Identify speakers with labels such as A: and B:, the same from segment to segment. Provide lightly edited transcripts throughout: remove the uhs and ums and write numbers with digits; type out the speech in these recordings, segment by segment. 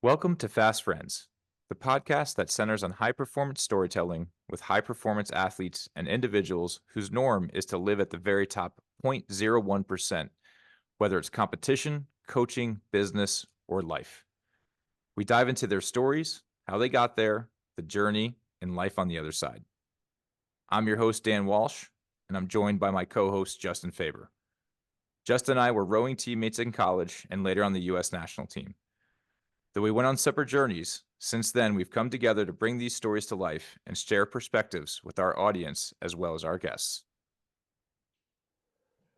A: Welcome to Fast Friends, the podcast that centers on high performance storytelling with high performance athletes and individuals whose norm is to live at the very top 0.01%, whether it's competition, coaching, business, or life. We dive into their stories, how they got there, the journey, and life on the other side. I'm your host, Dan Walsh, and I'm joined by my co host, Justin Faber. Justin and I were rowing teammates in college and later on the U.S. national team. Though we went on separate journeys, since then we've come together to bring these stories to life and share perspectives with our audience as well as our guests.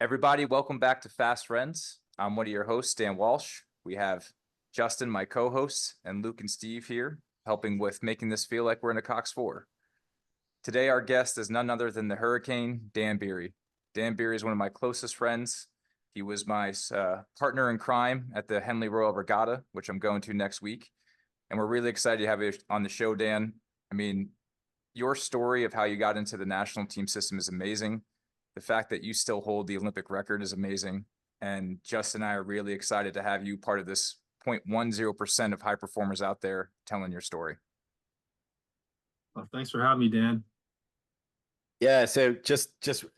A: Everybody, welcome back to Fast Friends. I'm one of your hosts, Dan Walsh. We have Justin, my co-host, and Luke and Steve here, helping with making this feel like we're in a Cox 4. Today, our guest is none other than the Hurricane, Dan Beery. Dan Beery is one of my closest friends. He was my partner in crime at the Henley Royal Regatta, which I'm going to next week. And we're really excited to have you on the show, Dan. I mean, your story of how you got into the national team system is amazing. The fact that you still hold the Olympic record is amazing. And Justin and I are really excited to have you part of this 0.10% of high performers out there telling your story.
B: Well, thanks for having me, Dan.
C: Yeah, so just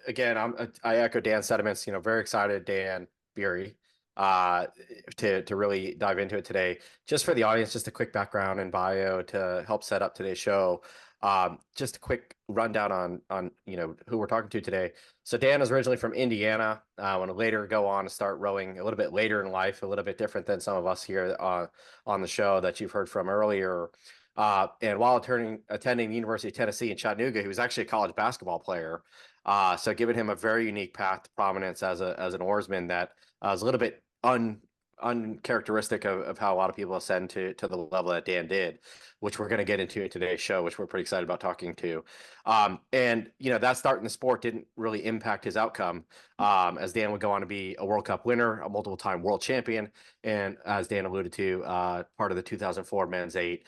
C: again, I echo Dan's sentiments. Very excited, Dan Beery, to really dive into it today. Just for the audience, just a quick background and bio to help set up today's show. Just a quick rundown on who we're talking to today. So Dan is originally from Indiana. Want to later go on to start rowing a little bit later in life, a little bit different than some of us here on the show that you've heard from earlier. And while attending the University of Tennessee in Chattanooga, he was actually a college basketball player. So giving him a very unique path to prominence as an oarsman that is a little bit uncharacteristic of how a lot of people ascend to the level that Dan did, which we're going to get into in today's show, which we're pretty excited about talking to. And that start in the sport didn't really impact his outcome, as Dan would go on to be a World Cup winner, a multiple-time world champion, and as Dan alluded to, part of the 2004 men's 8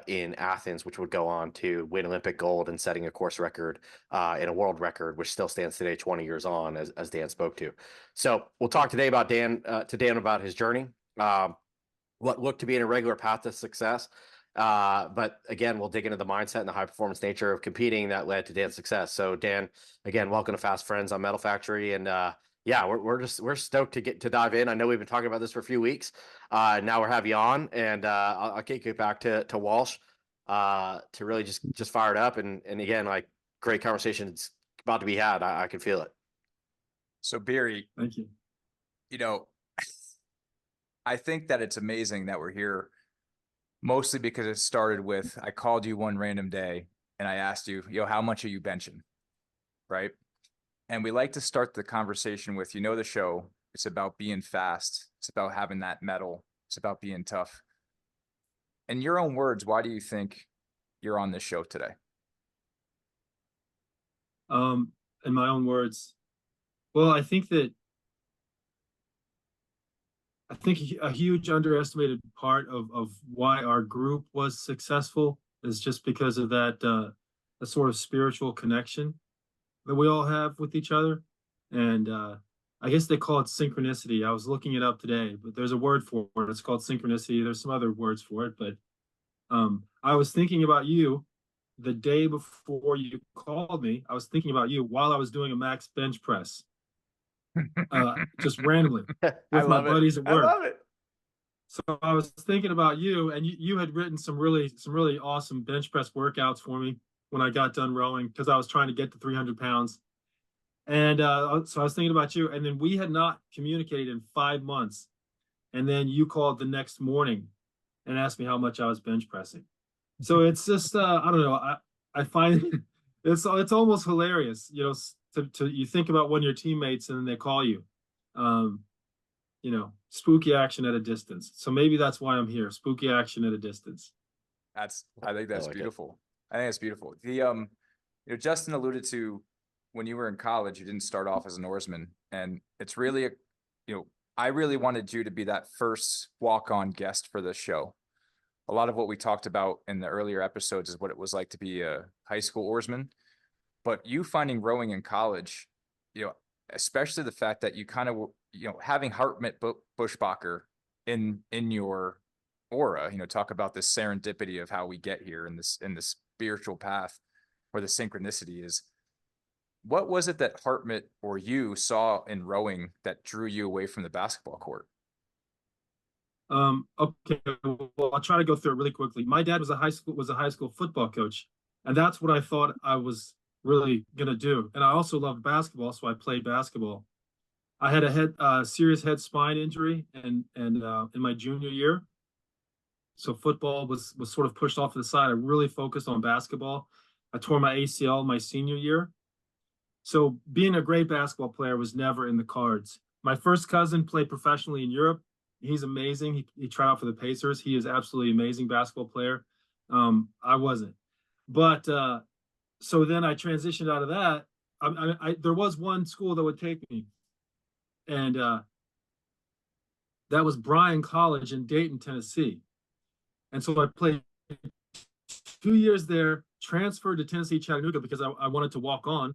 C: in Athens, which would go on to win Olympic gold and setting a course record in a world record, which still stands today, 20 years on, as Dan spoke to. So we'll talk today about Dan about his journey, what looked to be an irregular path to success. But again, we'll dig into the mindset and the high performance nature of competing that led to Dan's success. So Dan, again, welcome to Fast Friends on Mettle Factory. And yeah, we're stoked to dive in. I know we've been talking about this for a few weeks. Now we're have you on, and I'll kick you back to Walsh to really just fire it up. And again, like, great conversation. It's about to be had. I can feel it.
A: So Beery,
B: Thank you.
A: I think that it's amazing that we're here, mostly because it started with, I called you one random day and I asked you, how much are you benching? Right. And we like to start the conversation with, the show, it's about being fast. It's about having that mettle. It's about being tough. In your own words, why do you think you're on this show today?
B: In my own words, well, I think a huge underestimated part of why our group was successful is just because of that sort of spiritual connection that we all have with each other. And I guess they call it synchronicity. I was looking it up today, but there's a word for it. It's called synchronicity. There's some other words for it, but I was thinking about you the day before you called me. I was thinking about you while I was doing a max bench press, just randomly with my buddies at work.
A: I love it.
B: So I was thinking about you, and you had written some really awesome bench press workouts for me when I got done rowing, because I was trying to get to 300 pounds. And so I was thinking about you, and then we had not communicated in 5 months. And then you called the next morning and asked me how much I was bench pressing. So it's just, I don't know. I find it's almost hilarious, to you think about when your teammates and then they call you, spooky action at a distance. So maybe that's why I'm here. Spooky action at a distance.
A: I think that's beautiful. I think it's beautiful. Justin alluded to, when you were in college, you didn't start off as an oarsman, and it's really, I really wanted you to be that first walk-on guest for this show. A lot of what we talked about in the earlier episodes is what it was like to be a high school oarsman, but you finding rowing in college, especially the fact that you kind of, having Hartmut Bushbacher in your aura, talk about this serendipity of how we get here in this spiritual path where the synchronicity is. What was it that Hartmut or you saw in rowing that drew you away from the basketball court?
B: Okay, well, I'll try to go through it really quickly. My dad was a high school football coach, and that's what I thought I was really gonna do. And I also loved basketball, so I played basketball. I had a serious head spine injury and in my junior year, so football was sort of pushed off to the side. I really focused on basketball. I tore my ACL my senior year, so being a great basketball player was never in the cards. My first cousin played professionally in Europe. He's amazing. He tried out for the Pacers. He is absolutely amazing basketball player. I wasn't, but so then I transitioned out of that. There was one school that would take me, and that was Bryan College in Dayton, Tennessee. And so I played 2 years there, transferred to Tennessee Chattanooga because I wanted to walk on,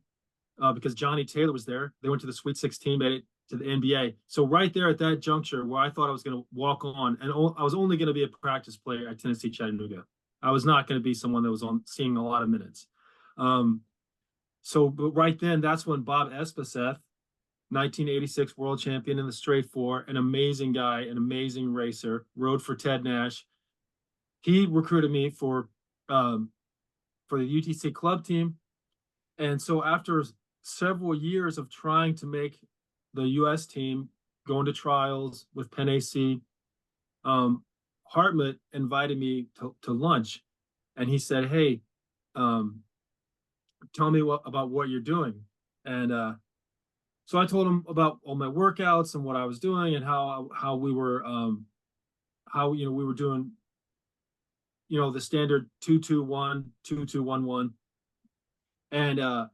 B: because Johnny Taylor was there. They went to the Sweet 16, made it to the NBA. So right there at that juncture where I thought I was going to walk on, and I was only going to be a practice player at Tennessee Chattanooga. I was not going to be someone that was seeing a lot of minutes. But right then, that's when Bob Espaseth, 1986 world champion in the straight four, an amazing guy, an amazing racer, rode for Ted Nash. He recruited me for the UTC club team. And so after several years of trying to make the U.S. team, going to trials with Penn AC, Hartmut invited me to lunch, and he said, "Hey, tell me about what you're doing." And so I told him about all my workouts and what I was doing and how we were we were doing the standard 2-2-1, 2-2-1-1. And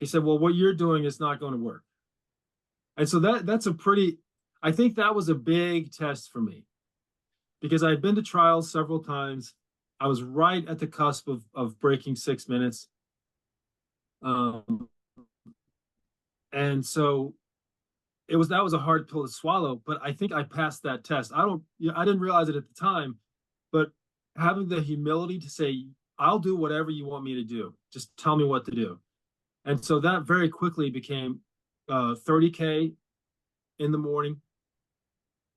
B: he said, "Well, what you're doing is not going to work." And so I think that was a big test for me, because I had been to trials several times. I was right at the cusp of breaking 6 minutes. And so that was a hard pill to swallow, but I think I passed that test. I didn't realize it at the time, but having the humility to say, "I'll do whatever you want me to do. Just tell me what to do." And so that very quickly became 30K in the morning,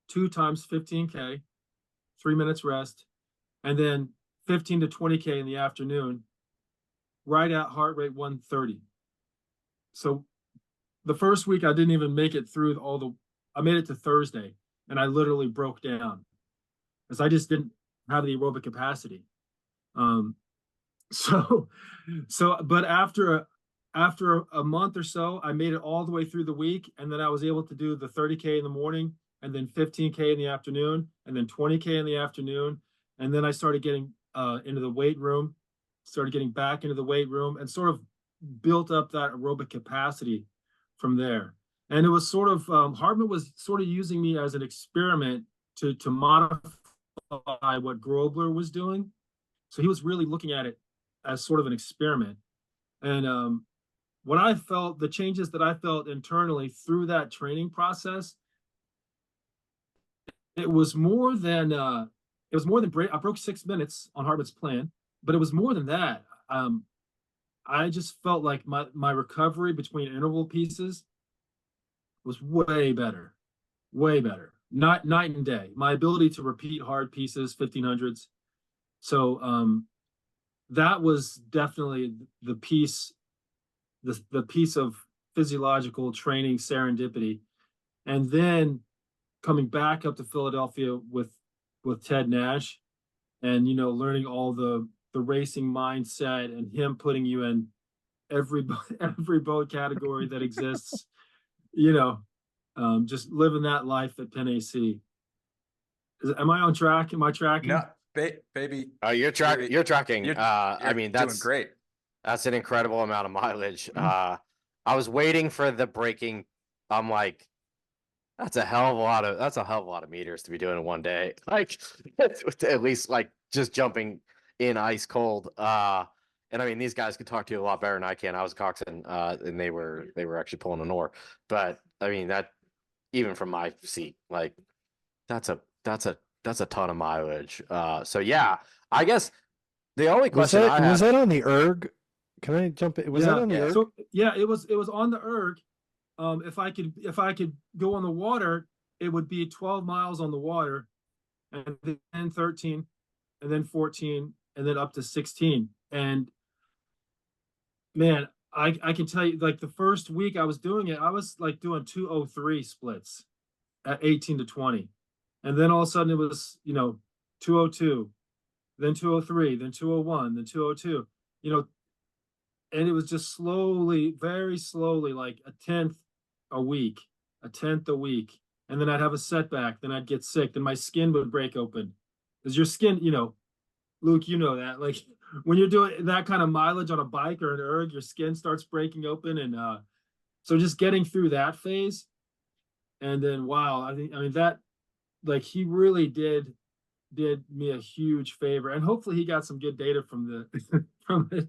B: 2 times 15K, 3 minutes rest, and then 15 to 20K in the afternoon, right at heart rate 130. So the first week I didn't even make it through I made it to Thursday, and I literally broke down because I just didn't have the aerobic capacity. But after a month or so, I made it all the way through the week, and then I was able to do the 30K in the morning, and then 15K in the afternoon, and then 20K in the afternoon. And then I started getting into the weight room, started getting back into the weight room, and sort of built up that aerobic capacity from there. And it was sort of, Hartmut was sort of using me as an experiment to modify what Grobler was doing. So he was really looking at it as sort of an experiment. And what I felt, the changes that I felt internally through that training process, it was more than I broke 6 minutes on Hartmut's plan, but it was more than that. I just felt like my recovery between interval pieces was way better, night and day. My ability to repeat hard pieces, 1500s. So that was definitely the piece of physiological training serendipity. And then coming back up to Philadelphia with Ted Nash, and learning all the racing mindset, and him putting you in every boat category that exists, just living that life at Penn AC. Am I on track? Am I tracking?
A: No, baby.
C: You're tracking. I mean,
A: doing great.
C: That's an incredible amount of mileage. I was waiting for the breaking. I'm like, that's a hell of a lot of meters to be doing in one day. Like, at least like just jumping in ice cold. And I mean, these guys could talk to you a lot better than I can. I was coxswain, and they were actually pulling an oar. But I mean, that even from my seat, like that's a that's a ton of mileage. So yeah, I guess the only
D: Was
C: question
D: that
C: I have,
D: on the erg? Can I jump in? Was that on the
C: Yeah.
D: erg?
B: So yeah, it was on the erg. If I could go on the water, it would be 12 miles on the water, and then 13, and then 14, and then up to 16. And man, I can tell you, like the first week I was doing it, I was like doing 203 splits at 18 to 20. And then all of a sudden it was, 202, then 203, then 201, then 202, and it was just slowly, very slowly, like a tenth a week, a tenth a week. And then I'd have a setback, then I'd get sick, then my skin would break open. Because your skin, Luke, you know that. Like when you're doing that kind of mileage on a bike or an erg, your skin starts breaking open. And so just getting through that phase. And then wow, I mean that, like, he really did me a huge favor. And hopefully he got some good data from the from it.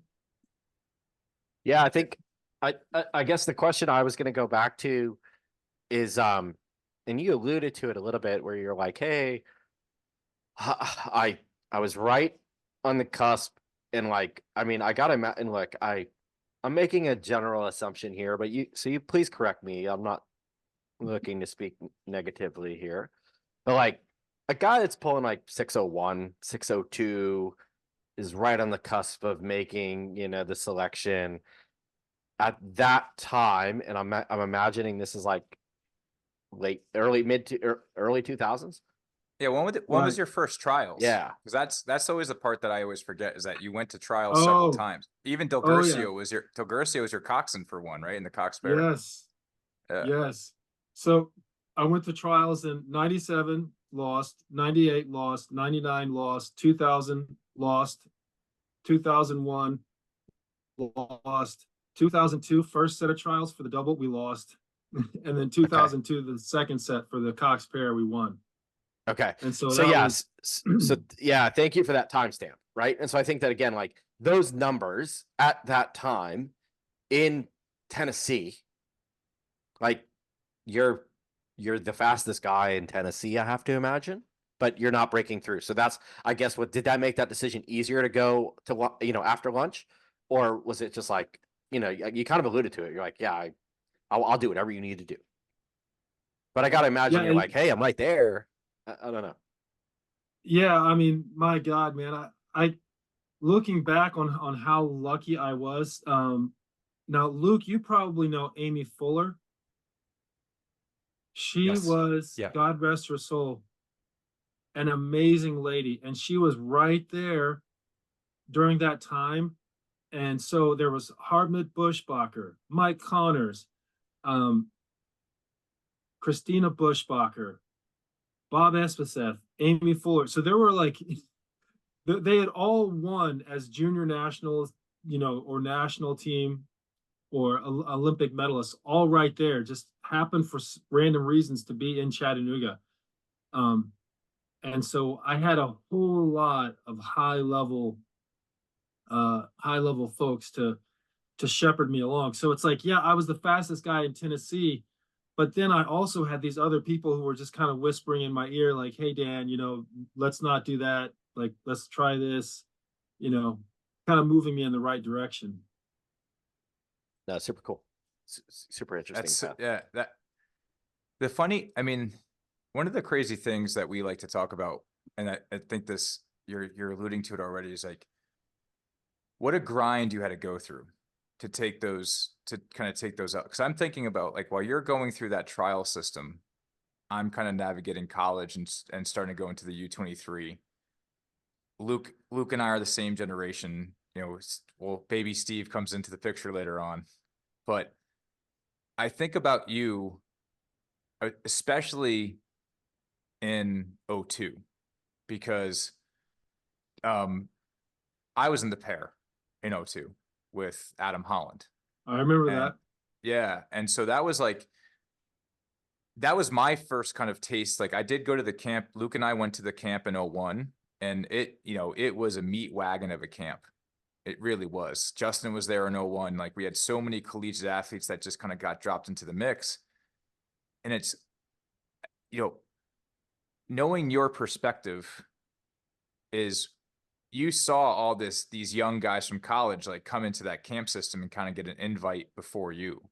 C: yeah, I think I guess the question I was going to go back to is, and you alluded to it a little bit where you're like, hey, I was right on the cusp, and like, I mean, I gotta imagine, like, I'm making a general assumption here, but you please correct me. I'm not looking to speak negatively here, but like a guy that's pulling like 601, 602 is right on the cusp of making, the selection at that time, and I'm imagining this is like early 2000s.
A: Yeah, when
B: Right.
A: was your first trials?
C: Yeah.
A: Because that's always the part that I always forget is that you went to trials
B: Oh.
A: several times. Even Del
B: Oh, yeah.
A: Guercio was your coxswain for one, right? In the Cox Bear.
B: Yes.
A: Yeah.
B: Yes. So I went to trials in 97, lost, 98, lost, 99, lost, 2000, lost, 2001, lost, 2002, first set of trials for the double, we lost. And then 2002, the second set for the Cox pair, we won.
C: Okay.
B: And so
C: So
B: that
C: yeah,
B: was,
C: so yeah, thank you for that timestamp, right? And so I think that again, like those numbers at that time in Tennessee, like you're the fastest guy in Tennessee, I have to imagine, but you're not breaking through. So that's, I guess, what did that make that decision easier to go to, after lunch, or was it just like, you kind of alluded to it. You're like, yeah, I'll do whatever you need to do. But I gotta imagine
B: Yeah,
C: you're
B: and-
C: like, hey, I'm right there. I don't know.
B: yeah, I mean, my God, man, I looking back on how lucky I was. Now, Luke, you probably know Amy Fuller. She
A: Yes.
B: was,
A: Yeah.
B: God rest her soul, an amazing lady. And she was right there during that time. And so there was Hartmut Buschbacher, Mike Connors, um, Christina Buschbacher, Bob Espeseth, Amy Fuller. So there were like, they had all won as junior nationals, or national team or Olympic medalists, all right there. Just happened for random reasons to be in Chattanooga. And so I had a whole lot of high level folks to shepherd me along. So it's like, yeah, I was the fastest guy in Tennessee, but then I also had these other people who were just kind of whispering in my ear, like, hey, Dan, let's not do that. Like, let's try this, kind of moving me in the right direction.
C: No, super cool. Super interesting.
A: That's
C: path.
A: yeah. I mean, one of the crazy things that we like to talk about, and I think this you're alluding to it already, is like what a grind you had to go through to kind of take those out. Because I'm thinking about like while you're going through that trial system, I'm kind of navigating college and starting to go into the U23. Luke and I are the same generation. Well, baby Steve comes into the picture later on, but I think about you, especially in 02, because I was in the pair in 02 with Adam Holland.
B: I remember
A: And-
B: that.
A: Yeah. And so that was my first kind of taste. Like I did go to the camp. Luke and I went to the camp in 01, and it was a meat wagon of a camp. It really was. Justin was there in 01. Like we had so many collegiate athletes that just kind of got dropped into the mix. And it's, knowing your perspective is you saw all these young guys from college like come into that camp system and kind of get an invite before you.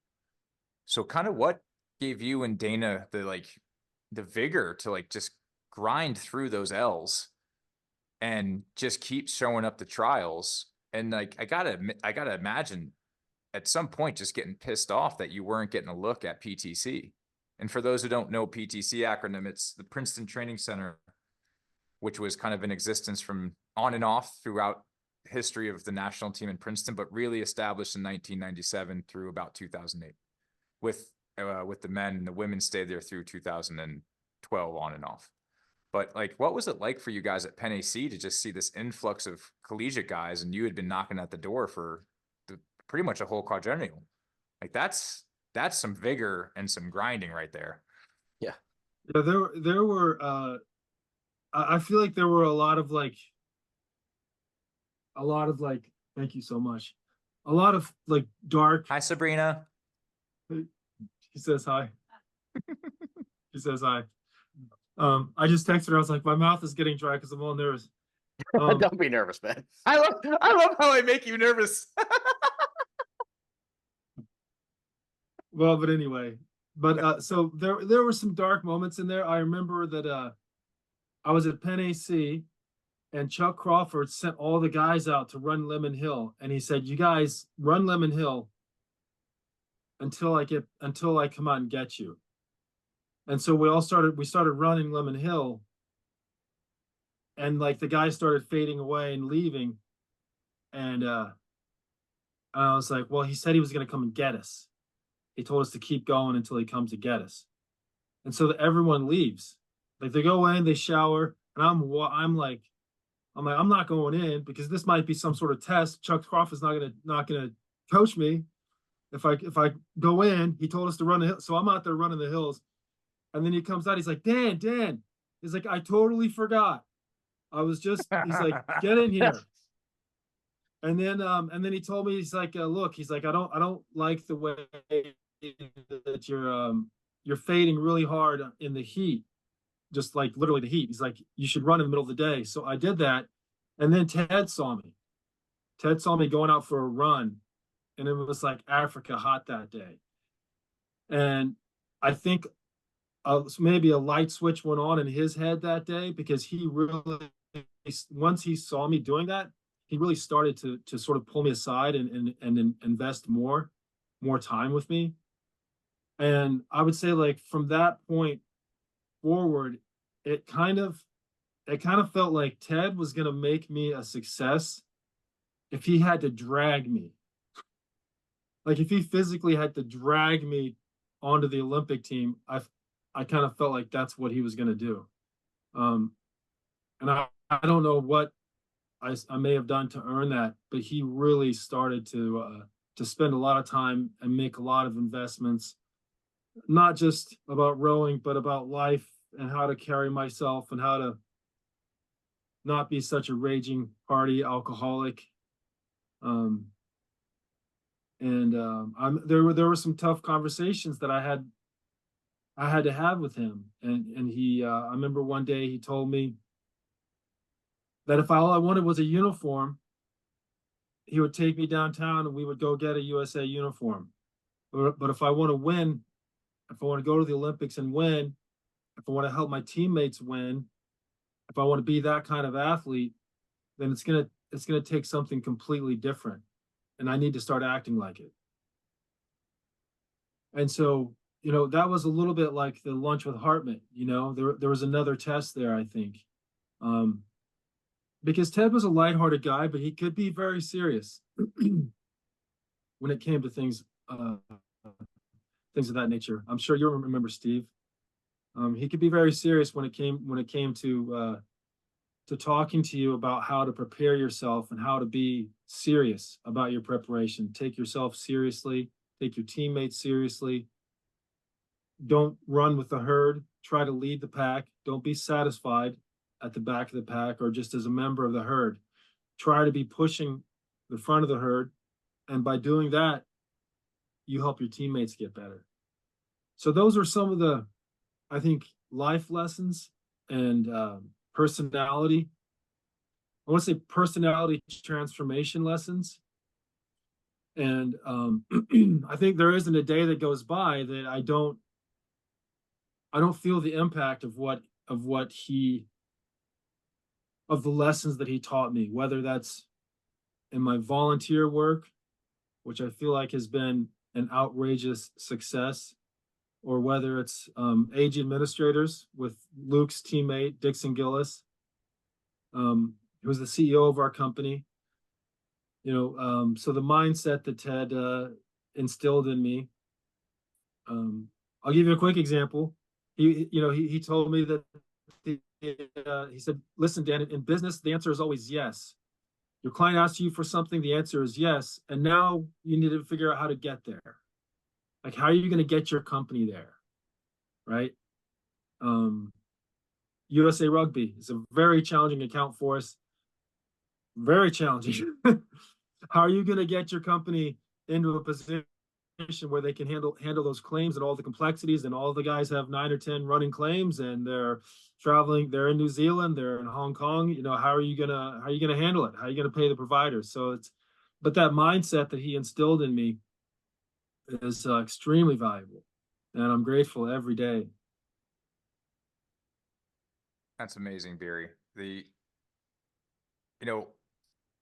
A: So kind of what gave you and Dana the vigor to like just grind through those L's and just keep showing up to trials? And like I gotta imagine at some point just getting pissed off that you weren't getting a look at PTC. And for those who don't know PTC acronym, it's the Princeton Training Center, which was kind of in existence from on and off throughout history of the national team in Princeton, but really established in 1997 through about 2008 with the men, and the women stayed there through 2012 on and off. But like, what was it like for you guys at Penn AC to just see this influx of collegiate guys, and you had been knocking at the door for pretty much a whole quadrennial? Like that's some vigor and some grinding right there.
B: Yeah, there were I feel like there were a lot of like thank you so much. A lot of like dark.
A: Hi, Sabrina.
B: She says hi. She says hi. I just texted her. I was like, my mouth is getting dry because I'm all nervous.
C: Don't be nervous, man.
A: I love how I make you nervous.
B: Well, but anyway, so there were some dark moments in there. I remember that I was at Penn AC, and Chuck Crawford sent all the guys out to run Lemon Hill, and he said, "You guys run Lemon Hill until I come out and get you." And so we started running Lemon Hill, and like the guys started fading away and leaving, and I was like, well, he said he was going to come and get us. He told us to keep going until he comes to get us. And so everyone leaves. Like they go in, they shower, and I'm like, I'm not going in because this might be some sort of test. Chuck Crawford's not gonna coach me if I go in. He told us to run the hill, so I'm out there running the hills. And then he comes out, he's like, Dan. He's like, I totally forgot. He's like, get in here. And then he told me, he's like, look, he's like, I don't like the way that you're fading really hard in the heat, just like literally the heat. He's like, you should run in the middle of the day. So I did that. And then Ted saw me going out for a run, and it was like Africa hot that day. And I think maybe a light switch went on in his head that day, because he really, once he saw me doing that, he really started to sort of pull me aside and invest more time with me. And I would say, like, from that point forward, it kind of felt like Ted was going to make me a success if he had to drag me. Like if he physically had to drag me onto the Olympic team, I kind of felt like that's what he was going to do. And I don't know what I may have done to earn that, but he really started to spend a lot of time and make a lot of investments, not just about rowing, but about life and how to carry myself and how to not be such a raging party alcoholic. There were some tough conversations that I had to have with him. And he, I remember one day he told me that if all I wanted was a uniform, he would take me downtown and we would go get a USA uniform. But if I want to win, if I want to go to the Olympics and win, if I want to help my teammates win, if I want to be that kind of athlete, then it's gonna take something completely different, and I need to start acting like it. And so, that was a little bit like the lunch with Hartman. There was another test there, I think, because Ted was a lighthearted guy, but he could be very serious when it came to things of that nature. I'm sure you remember Steve. He could be very serious when it came to talking to you about how to prepare yourself and how to be serious about your preparation. Take yourself seriously. Take your teammates seriously. Don't run with the herd. Try to lead the pack. Don't be satisfied at the back of the pack or just as a member of the herd. Try to be pushing the front of the herd. And by doing that, you help your teammates get better. So those are some of the, I think, life lessons and personality. I want to say personality transformation lessons. And I think there isn't a day that goes by that I don't feel the impact of the lessons that he taught me, whether that's in my volunteer work, which I feel like has been an outrageous success, or whether it's age administrators with Luke's teammate, Dixon Gillis, who's the CEO of our company. So the mindset that Ted instilled in me. I'll give you a quick example. He told me that he said, "Listen, Dan, in business, the answer is always yes. Your client asks you for something, the answer is yes, and now you need to figure out how to get there. Like, how are you going to get your company there, right?" USA Rugby is a very challenging account for us. Very challenging. How are you going to get your company into a position where they can handle those claims and all the complexities, and all the guys have 9 or 10 running claims, and they're traveling, they're in New Zealand, they're in Hong Kong, how are you gonna handle it? How are you gonna pay the providers? But that mindset that he instilled in me is extremely valuable, and I'm grateful every day.
A: That's amazing, Beery.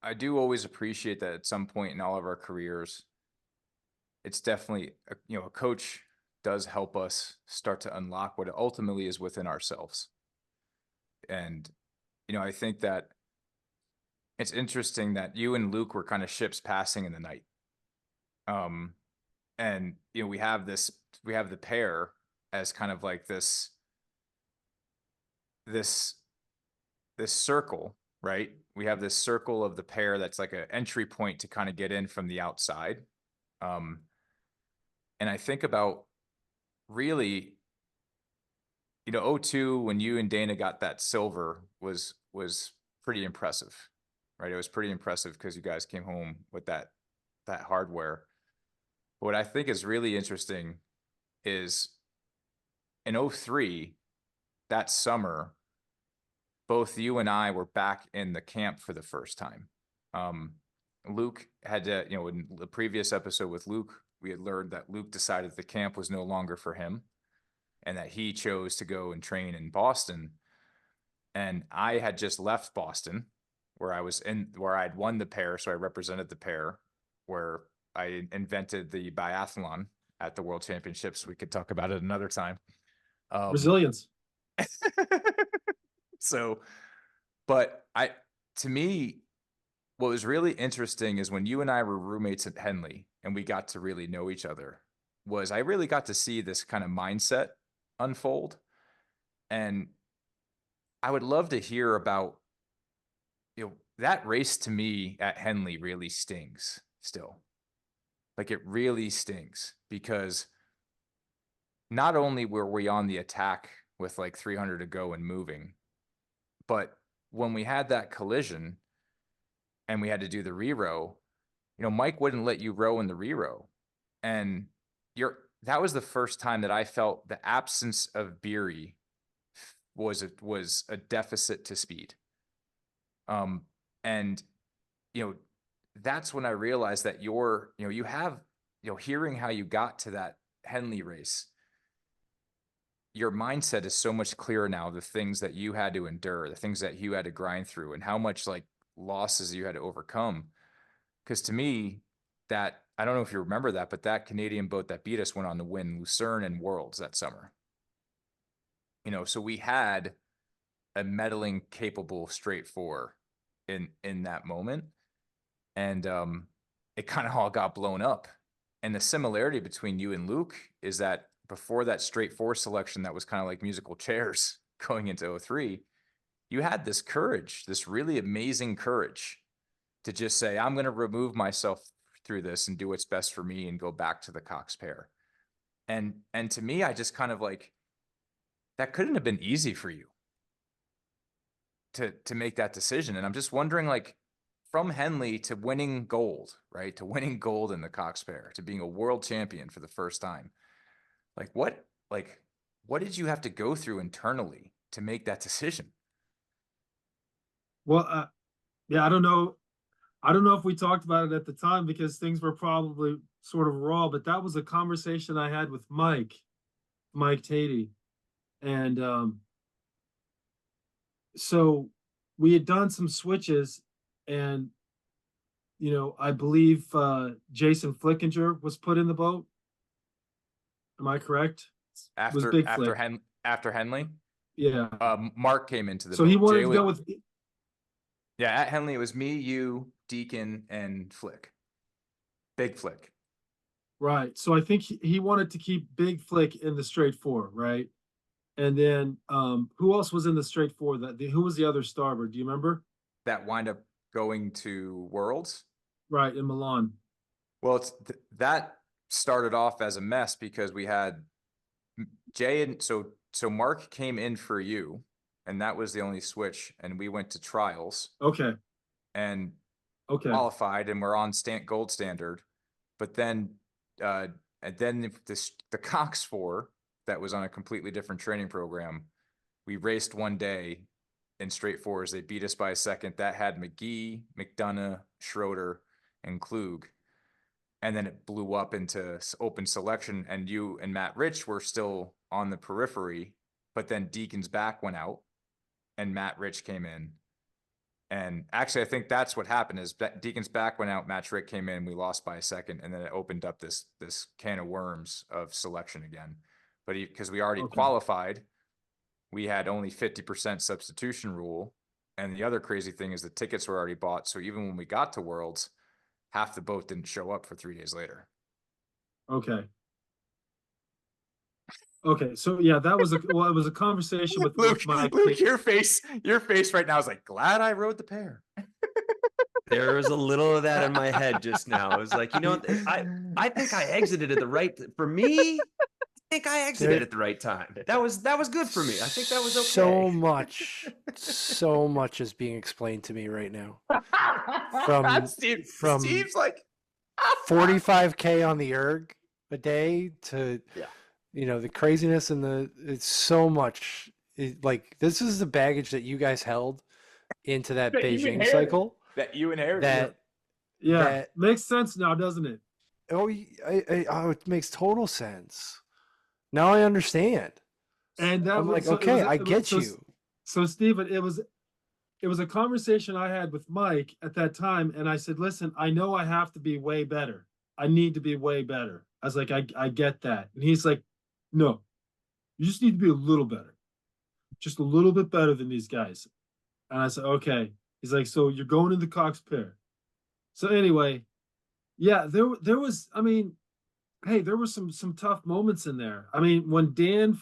A: I do always appreciate that at some point in all of our careers, it's definitely, a coach does help us start to unlock what ultimately is within ourselves. And, I think that it's interesting that you and Luke were kind of ships passing in the night. And, we have the pair as kind of like this circle, right? We have this circle of the pair that's like an entry point to kind of get in from the outside. And I think about really, 02, when you and Dana got that silver was pretty impressive, right? It was pretty impressive because you guys came home with that hardware. But what I think is really interesting is in 03, that summer, both you and I were back in the camp for the first time. Luke had to, in the previous episode with Luke, we had learned that Luke decided the camp was no longer for him and that he chose to go and train in Boston. And I had just left Boston where I had won the pair. So I represented the pair, where I invented the biathlon at the World Championships. We could talk about it another time.
B: Resilience.
A: So, but to me, what was really interesting is when you and I were roommates at Henley and we got to really know each other, was I really got to see this kind of mindset unfold. And I would love to hear about, that race to me at Henley really stings still. Like, it really stings because not only were we on the attack with like 300 to go and moving, but when we had that collision and we had to do the re-row, Mike wouldn't let you row in the re-row. And that was the first time that I felt the absence of Beery was a deficit to speed. And, that's when I realized that hearing how you got to that Henley race, your mindset is so much clearer now, the things that you had to endure, the things that you had to grind through, and how much like losses you had to overcome. Because to me, that, I don't know if you remember that, but that Canadian boat that beat us went on to win Lucerne and Worlds that summer. So we had a meddling capable straight four in that moment. And it kind of all got blown up. And the similarity between you and Luke is that before that straight four selection, that was kind of like musical chairs going into 03, you had this courage, this really amazing courage to just say, I'm going to remove myself through this and do what's best for me and go back to the Cox pair. And to me, I just kind of like, that couldn't have been easy for you to make that decision. And I'm just wondering, like, from Henley to winning gold, right? To winning gold in the Cox pair, to being a world champion for the first time. What did you have to go through internally to make that decision?
B: Well, yeah, I don't know. I don't know if we talked about it at the time because things were probably sort of raw, but that was a conversation I had with Mike Tatey. And so we had done some switches, and I believe Jason Flickinger was put in the boat. Am I correct? Was
A: After
B: Big
A: after
B: Flick.
A: after Henley,
B: Yeah.
A: Mark came into the
B: So
A: boat.
B: he wanted
A: Jay
B: to
A: was-
B: go with
A: yeah, at Henley it was me, you, Deacon, and Flick. Big Flick.
B: right. So I think he wanted to keep Big Flick in the straight four, right? And then who else was in the straight four? Who was the other starboard? Do you remember?
A: That wind up going to Worlds.
B: Right, in Milan.
A: Well, that started off as a mess because we had Jay and so Mark came in for you, and that was the only switch, and we went to trials
B: Okay.
A: and
B: Okay.
A: qualified, and we're on gold standard. But then, and then the Cox 4 that was on a completely different training program, we raced one day in straight fours. They beat us by a second. That had McGee, McDonough, Schroeder, and Klug. And then it blew up into open selection, and you and Matt Rich were still on the periphery, but then Deacon's back went out and Matt Rich came in. And actually, I think that's what happened is Deacon's back went out, Matt Rich came in, we lost by a second, and then it opened up this can of worms of selection again. But because we already qualified, we had only 50% substitution rule. And the other crazy thing is the tickets were already bought. So even when we got to Worlds, half the boat didn't show up for 3 days later.
B: Okay. Okay. So yeah, it was a conversation with
A: Luke,
B: Mike.
A: your face right now is like, glad I rode the pair.
E: There was a little of that in my head just now. It was like, I think I exited at the right. For me, I think I exited at the right time. That was good for me. I think that was okay.
D: So much is being explained to me right now.
A: Steve's like
D: 45K on the erg a day to the craziness and it's so much. This is the baggage that you guys held into that Beijing cycle.
A: That you inherited.
B: That makes sense now, doesn't it?
D: Oh, it makes total sense. Now I understand.
B: And that
D: I'm
B: was,
D: like, okay, I get you.
B: So Stephen, it was a conversation I had with Mike at that time, and I said, listen, I know I have to be way better. I need to be way better. I was like, I get that. And he's like, no, you just need to be a little better. Just a little bit better than these guys. And I said, okay. He's like, so you're going in the Cox pair. So anyway, yeah, there was, I mean, hey, there were some tough moments in there. I mean, when Dan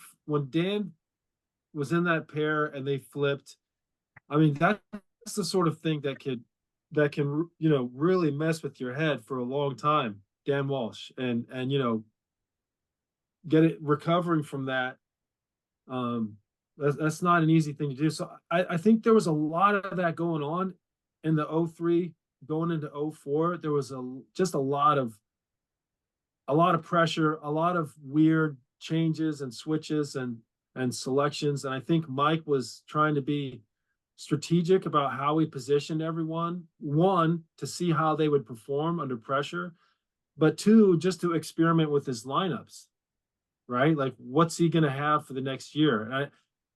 B: was in that pair and they flipped, I mean, that's the sort of thing that can really mess with your head for a long time. Dan Walsh and recovering from that. That's not an easy thing to do. So I think there was a lot of that going on in the 03 going into 04. There was just a lot of pressure, a lot of weird changes and switches and selections. And I think Mike was trying to be strategic about how he positioned everyone. One, to see how they would perform under pressure, but two, just to experiment with his lineups, right? Like, what's he going to have for the next year?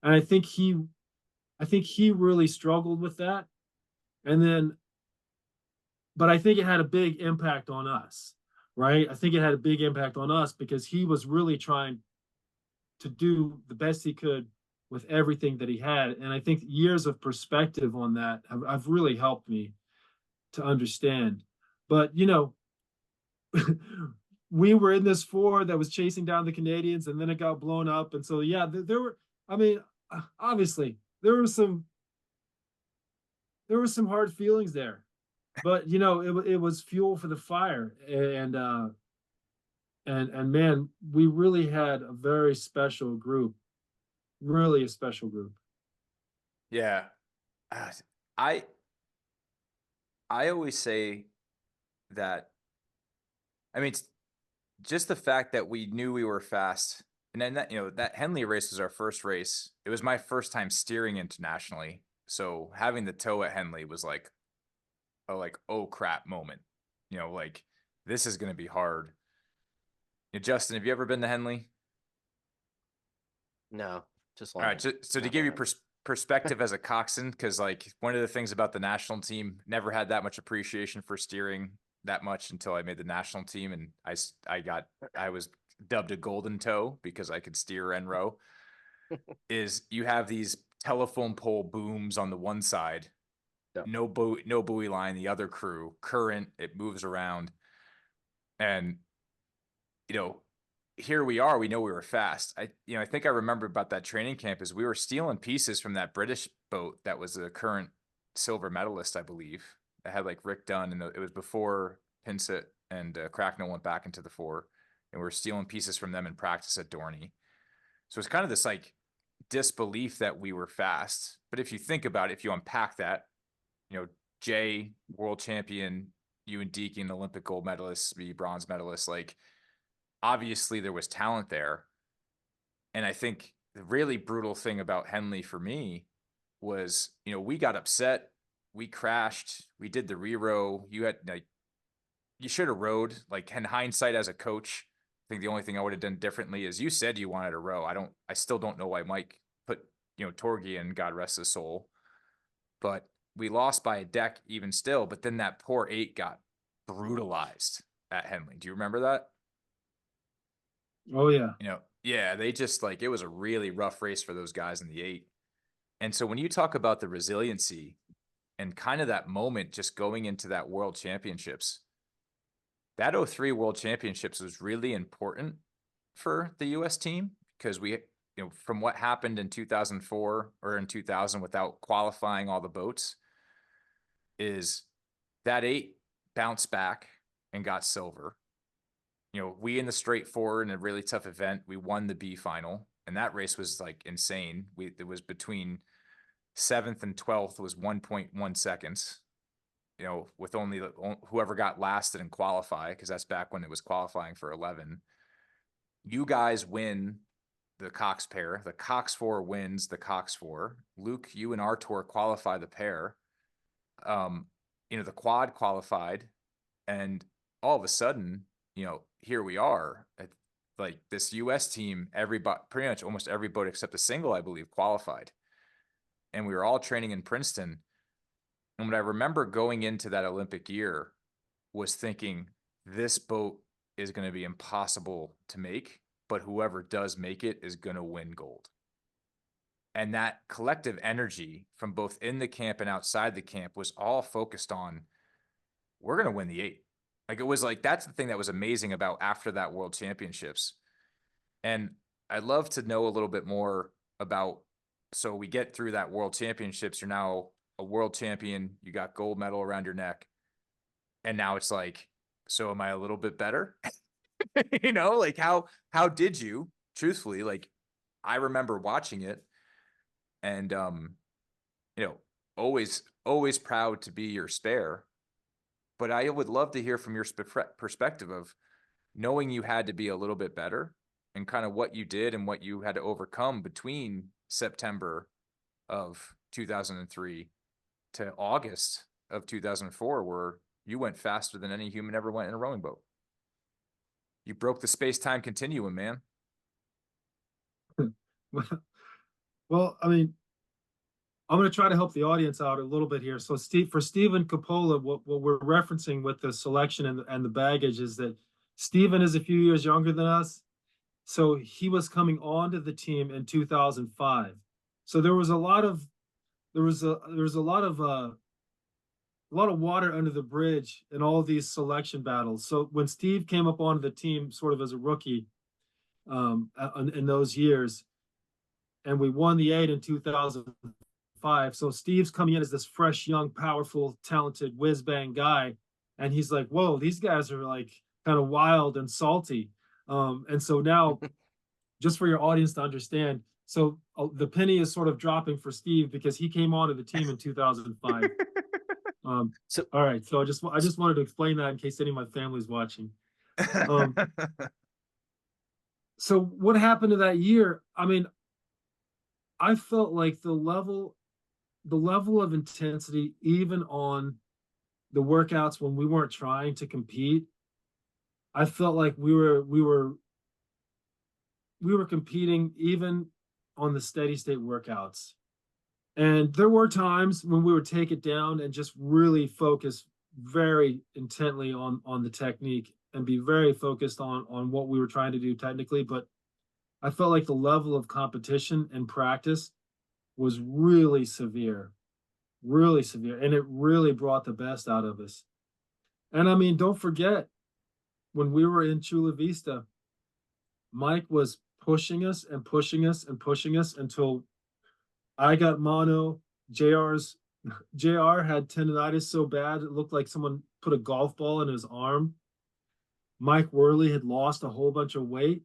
B: And I think he really struggled with that. And then, but I think it had a big impact on us, right? I think it had a big impact on us because he was really trying to do the best he could with everything that he had. And I think years of perspective on that have really helped me to understand. But, we were in this four that was chasing down the Canadians, and then it got blown up. And so, yeah, there were, I mean, obviously there were some hard feelings there, but it was fuel for the fire. And man, we really had a very special group, really a special group.
A: Yeah. I always say that, I mean, just the fact that we knew we were fast And then that, that Henley race was our first race. It was my first time steering internationally. So having the toe at Henley was like a oh crap moment. Like this is going to be hard. Justin, have you ever been to Henley?
C: No, just
A: All right.
C: London.
A: So to
C: Not
A: give you
C: London.
A: perspective as a coxswain, because like one of the things about the national team, never had that much appreciation for steering that much until I made the national team, and I was dubbed a golden toe because I could steer and row. Is you have these telephone pole booms on the one side,
C: Yep.
A: no buoy line, the other crew, current, it moves around. And, here we are, we know we were fast. I think I remember about that training camp is we were stealing pieces from that British boat that was a current silver medalist, I believe. That had like Rick Dunn, and it was before Pinsett and Cracknell went back into the fore, and we were stealing pieces from them in practice at Dorney. So it's kind of this like disbelief that we were fast. But if you think about it, if you unpack that, Jay, world champion, you and Deacon, Olympic gold medalist, be bronze medalist, like obviously there was talent there. And I think the really brutal thing about Henley for me was, we got upset, we crashed, we did the re-row. You should have rowed. Like in hindsight as a coach, I think the only thing I would have done differently is you said you wanted a row. I still don't know why Mike put, Torgy in, God rest his soul. But we lost by a deck even still, but then that poor 8 got brutalized at Henley. Do you remember that?
B: Oh yeah.
A: Yeah, they just like, it was a really rough race for those guys in the 8. And so when you talk about the resiliency and kind of that moment just going into that world championships, that 03 world championships was really important for the US team because we, from what happened in 2004 or in 2000 without qualifying all the boats, is that 8 bounced back and got silver. We in the straight four in a really tough event, we won the B final, and that race was like insane. It was between 7th and 12th was 1.1 seconds. With only whoever got last didn't qualify because that's back when it was qualifying for 11. You guys win the Cox pair. The Cox 4 wins the Cox 4. Luke, you and Artur qualify the pair. The quad qualified, and all of a sudden, here we are. Like this US team, everybody, pretty much almost every boat except a single, I believe, qualified. And we were all training in Princeton. And what I remember going into that Olympic year was thinking, this boat is going to be impossible to make, but whoever does make it is going to win gold. And that collective energy from both in the camp and outside the camp was all focused on, we're going to win the 8. Like it was like, that's the thing that was amazing about after that world championships. And I'd love to know a little bit more about, so we get through that world championships, you're now a world champion, you got gold medal around your neck. And now it's like, so am I a little bit better? Like how did you, truthfully, like I remember watching it and, always proud to be your spare. But I would love to hear from your perspective of knowing you had to be a little bit better and kind of what you did and what you had to overcome between September of 2003 to August of 2004, where you went faster than any human ever went in a rowing boat. You broke the space-time continuum, man.
B: Well, I mean, I'm going to try to help the audience out a little bit here. So for Stephen Coppola, what we're referencing with the selection and the baggage is that Stephen is a few years younger than us. So he was coming onto the team in 2005. So there was a lot of water under the bridge in all of these selection battles. So when Steve came up onto the team sort of as a rookie in those years, and we won the 8 in 2005. So Steve's coming in as this fresh, young, powerful, talented whiz bang guy. And he's like, whoa, these guys are like kind of wild and salty. And so now, just for your audience to understand, so the penny is sort of dropping for Steve because he came onto the team in 2005.
C: So
B: all right, so I just wanted to explain that in case any of my family's watching. so what happened to that year? I mean, I felt like the level of intensity, even on the workouts when we weren't trying to compete, I felt like we were competing even on the steady state workouts. And there were times when we would take it down and just really focus very intently on the technique and be very focused on what we were trying to do technically. But I felt like the level of competition and practice was really severe, and it really brought the best out of us. And I mean, don't forget when we were in Chula Vista, Mike was pushing us and pushing us and pushing us until I got mono. JR's JR had tendonitis so bad it looked like someone put a golf ball in his arm. Mike Worley had lost a whole bunch of weight.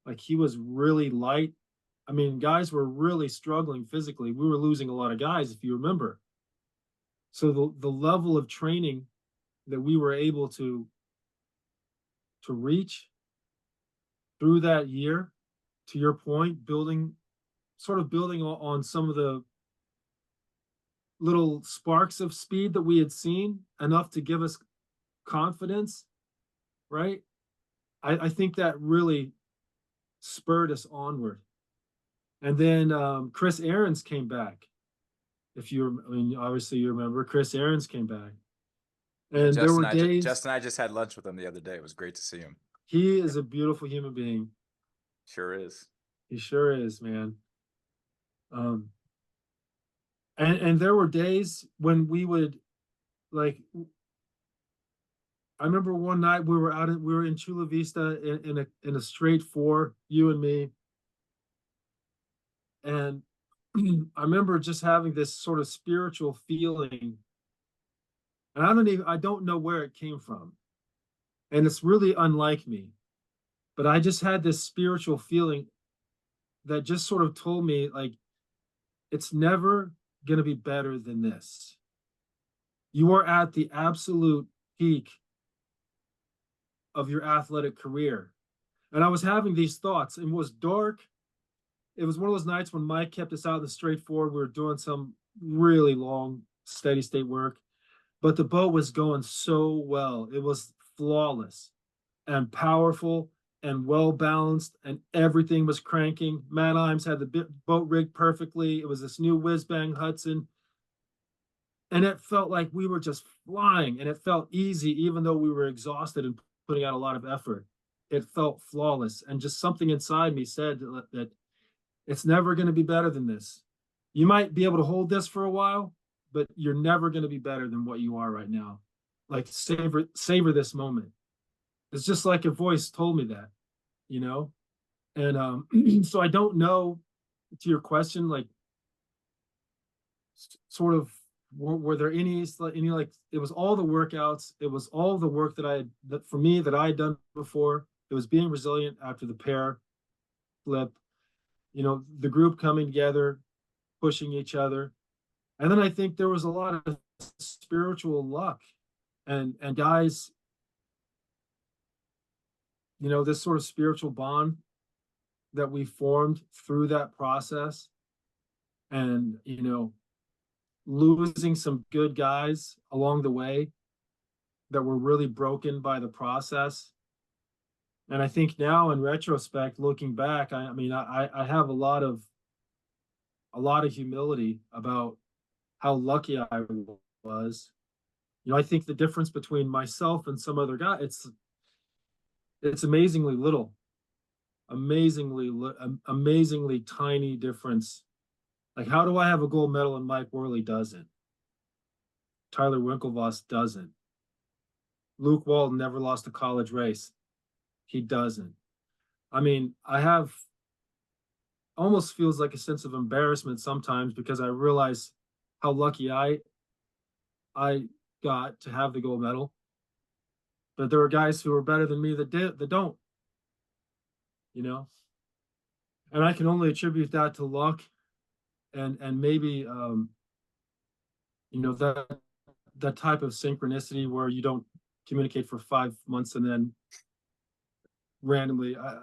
B: Like he was really light. I mean, guys were really struggling physically. We were losing a lot of guys, if you remember. So the level of training that we were able to reach through that year, to your point, building on some of the little sparks of speed that we had seen, enough to give us confidence, right? I think that really spurred us onward. And then Chris Aarons came back. I mean, obviously you remember Chris Aarons came back. And there were days.
A: Justin and I just had lunch with him the other day. It was great to see him.
B: He is a beautiful human being.
A: Sure is.
B: He sure is, man. And there were days when we would, like, I remember one night we were in Chula Vista in a straight four, you and me. And I remember just having this sort of spiritual feeling. And I don't know where it came from. And it's really unlike me. But I just had this spiritual feeling that just sort of told me, like, it's never going to be better than this. You are at the absolute peak of your athletic career. And I was having these thoughts, and it was dark. It was one of those nights when Mike kept us out in the straight forward. We were doing some really long steady state work, but the boat was going so well. It was flawless and powerful and well balanced, and everything was cranking. Matt Imes had the boat rigged perfectly. It was this new whiz bang Hudson. And it felt like we were just flying, and it felt easy, even though we were exhausted and putting out a lot of effort. It felt flawless. And just something inside me said that it's never going to be better than this. You might be able to hold this for a while, but you're never going to be better than what you are right now. Like savor this moment. It's just like a voice told me that, you know? And so I don't know, to your question, like, sort of, were there any like, it was all the workouts, it was all the work that I had done before. It was being resilient after the pair flip, you know, the group coming together, pushing each other. And then I think there was a lot of spiritual luck and guys, you know, this sort of spiritual bond that we formed through that process. And, you know, losing some good guys along the way that were really broken by the process. And I think now, in retrospect, looking back, I mean, I have a lot of humility about how lucky I was. You know, I think the difference between myself and some other guy, it's amazingly little, amazingly tiny difference. Like, how do I have a gold medal and Mike Worley doesn't? Tyler Winklevoss doesn't. Luke Walton never lost a college race. He doesn't. I mean, I have almost feels like a sense of embarrassment sometimes, because I realize how lucky I got to have the gold medal. But there were guys who were better than me that don't, you know. And I can only attribute that to luck and maybe you know, that type of synchronicity where you don't communicate for 5 months and then randomly. I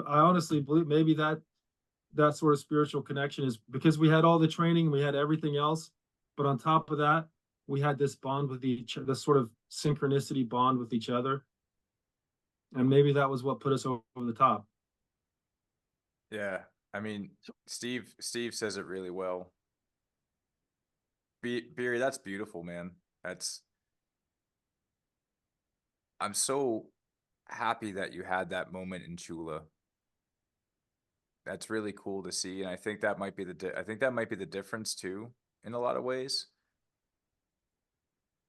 B: honestly believe maybe that sort of spiritual connection is because we had all the training, we had everything else, but on top of that, we had this bond with this sort of synchronicity bond with each other, and maybe that was what put us over the top.
A: Yeah, I mean, Steve says it really well. Beery, that's beautiful, man. I'm so happy that you had that moment in Chula. That's really cool to see, and I think that might be the difference too in a lot of ways.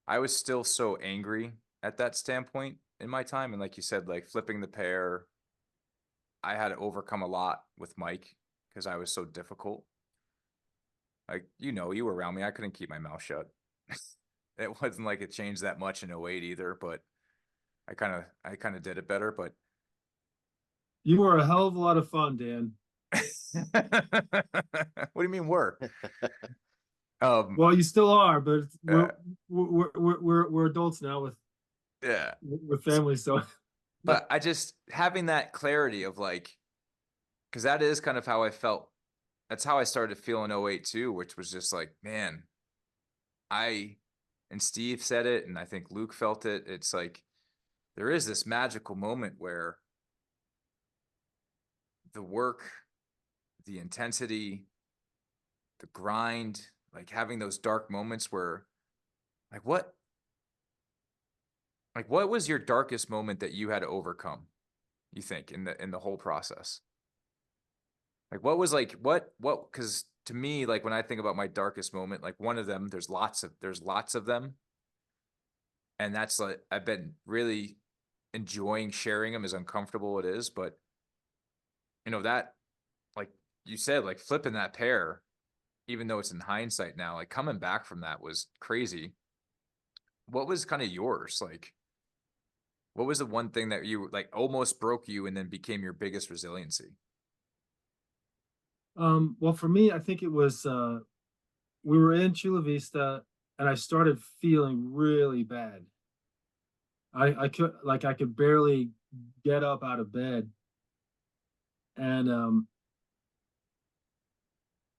A: I was still so angry at that standpoint in my time, and like you said, like flipping the pair, I had to overcome a lot with Mike because I was so difficult. Like, you were around me. I couldn't keep my mouth shut. It wasn't like it changed that much in 08 either, but I kind of did it better, but
B: You were a hell of a lot of fun, Dan.
A: what do you mean we're?
B: Well, you still are, but
A: Yeah.
B: we're adults now
A: Yeah.
B: with families, so
A: But I just having that clarity of like, because that is kind of how I felt. That's how I started feeling 08 too, which was just like, man, and Steve said it, and I think Luke felt it. It's like there is this magical moment where the work, the intensity, the grind, like having those dark moments where what was your darkest moment that you had to overcome, you think, in the whole process? Like what was like what because to me, like when I think about my darkest moment, like one of them, there's lots of them. And that's like I've been really enjoying sharing them as uncomfortable it is, but that like you said, like flipping that pair, even though it's in hindsight now, like coming back from that was crazy. What was kind of yours? Like, what was the one thing that you like almost broke you and then became your biggest resiliency?
B: well, for me, I think it was we were in Chula Vista, and I started feeling really bad. I could barely get up out of bed, and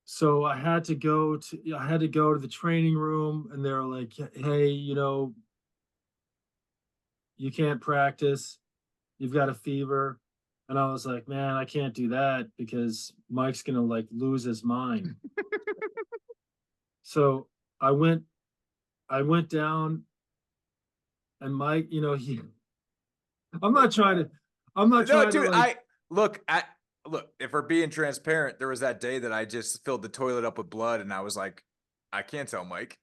B: so I had to go to the training room, and they were like, "Hey, you can't practice. You've got a fever." And I was like, "Man, I can't do that because Mike's gonna like lose his mind." So I went I went down, and Mike, I'm not trying to
A: No, dude,
B: like,
A: look, if we're being transparent, there was that day that I just filled the toilet up with blood and I was like, I can't tell Mike.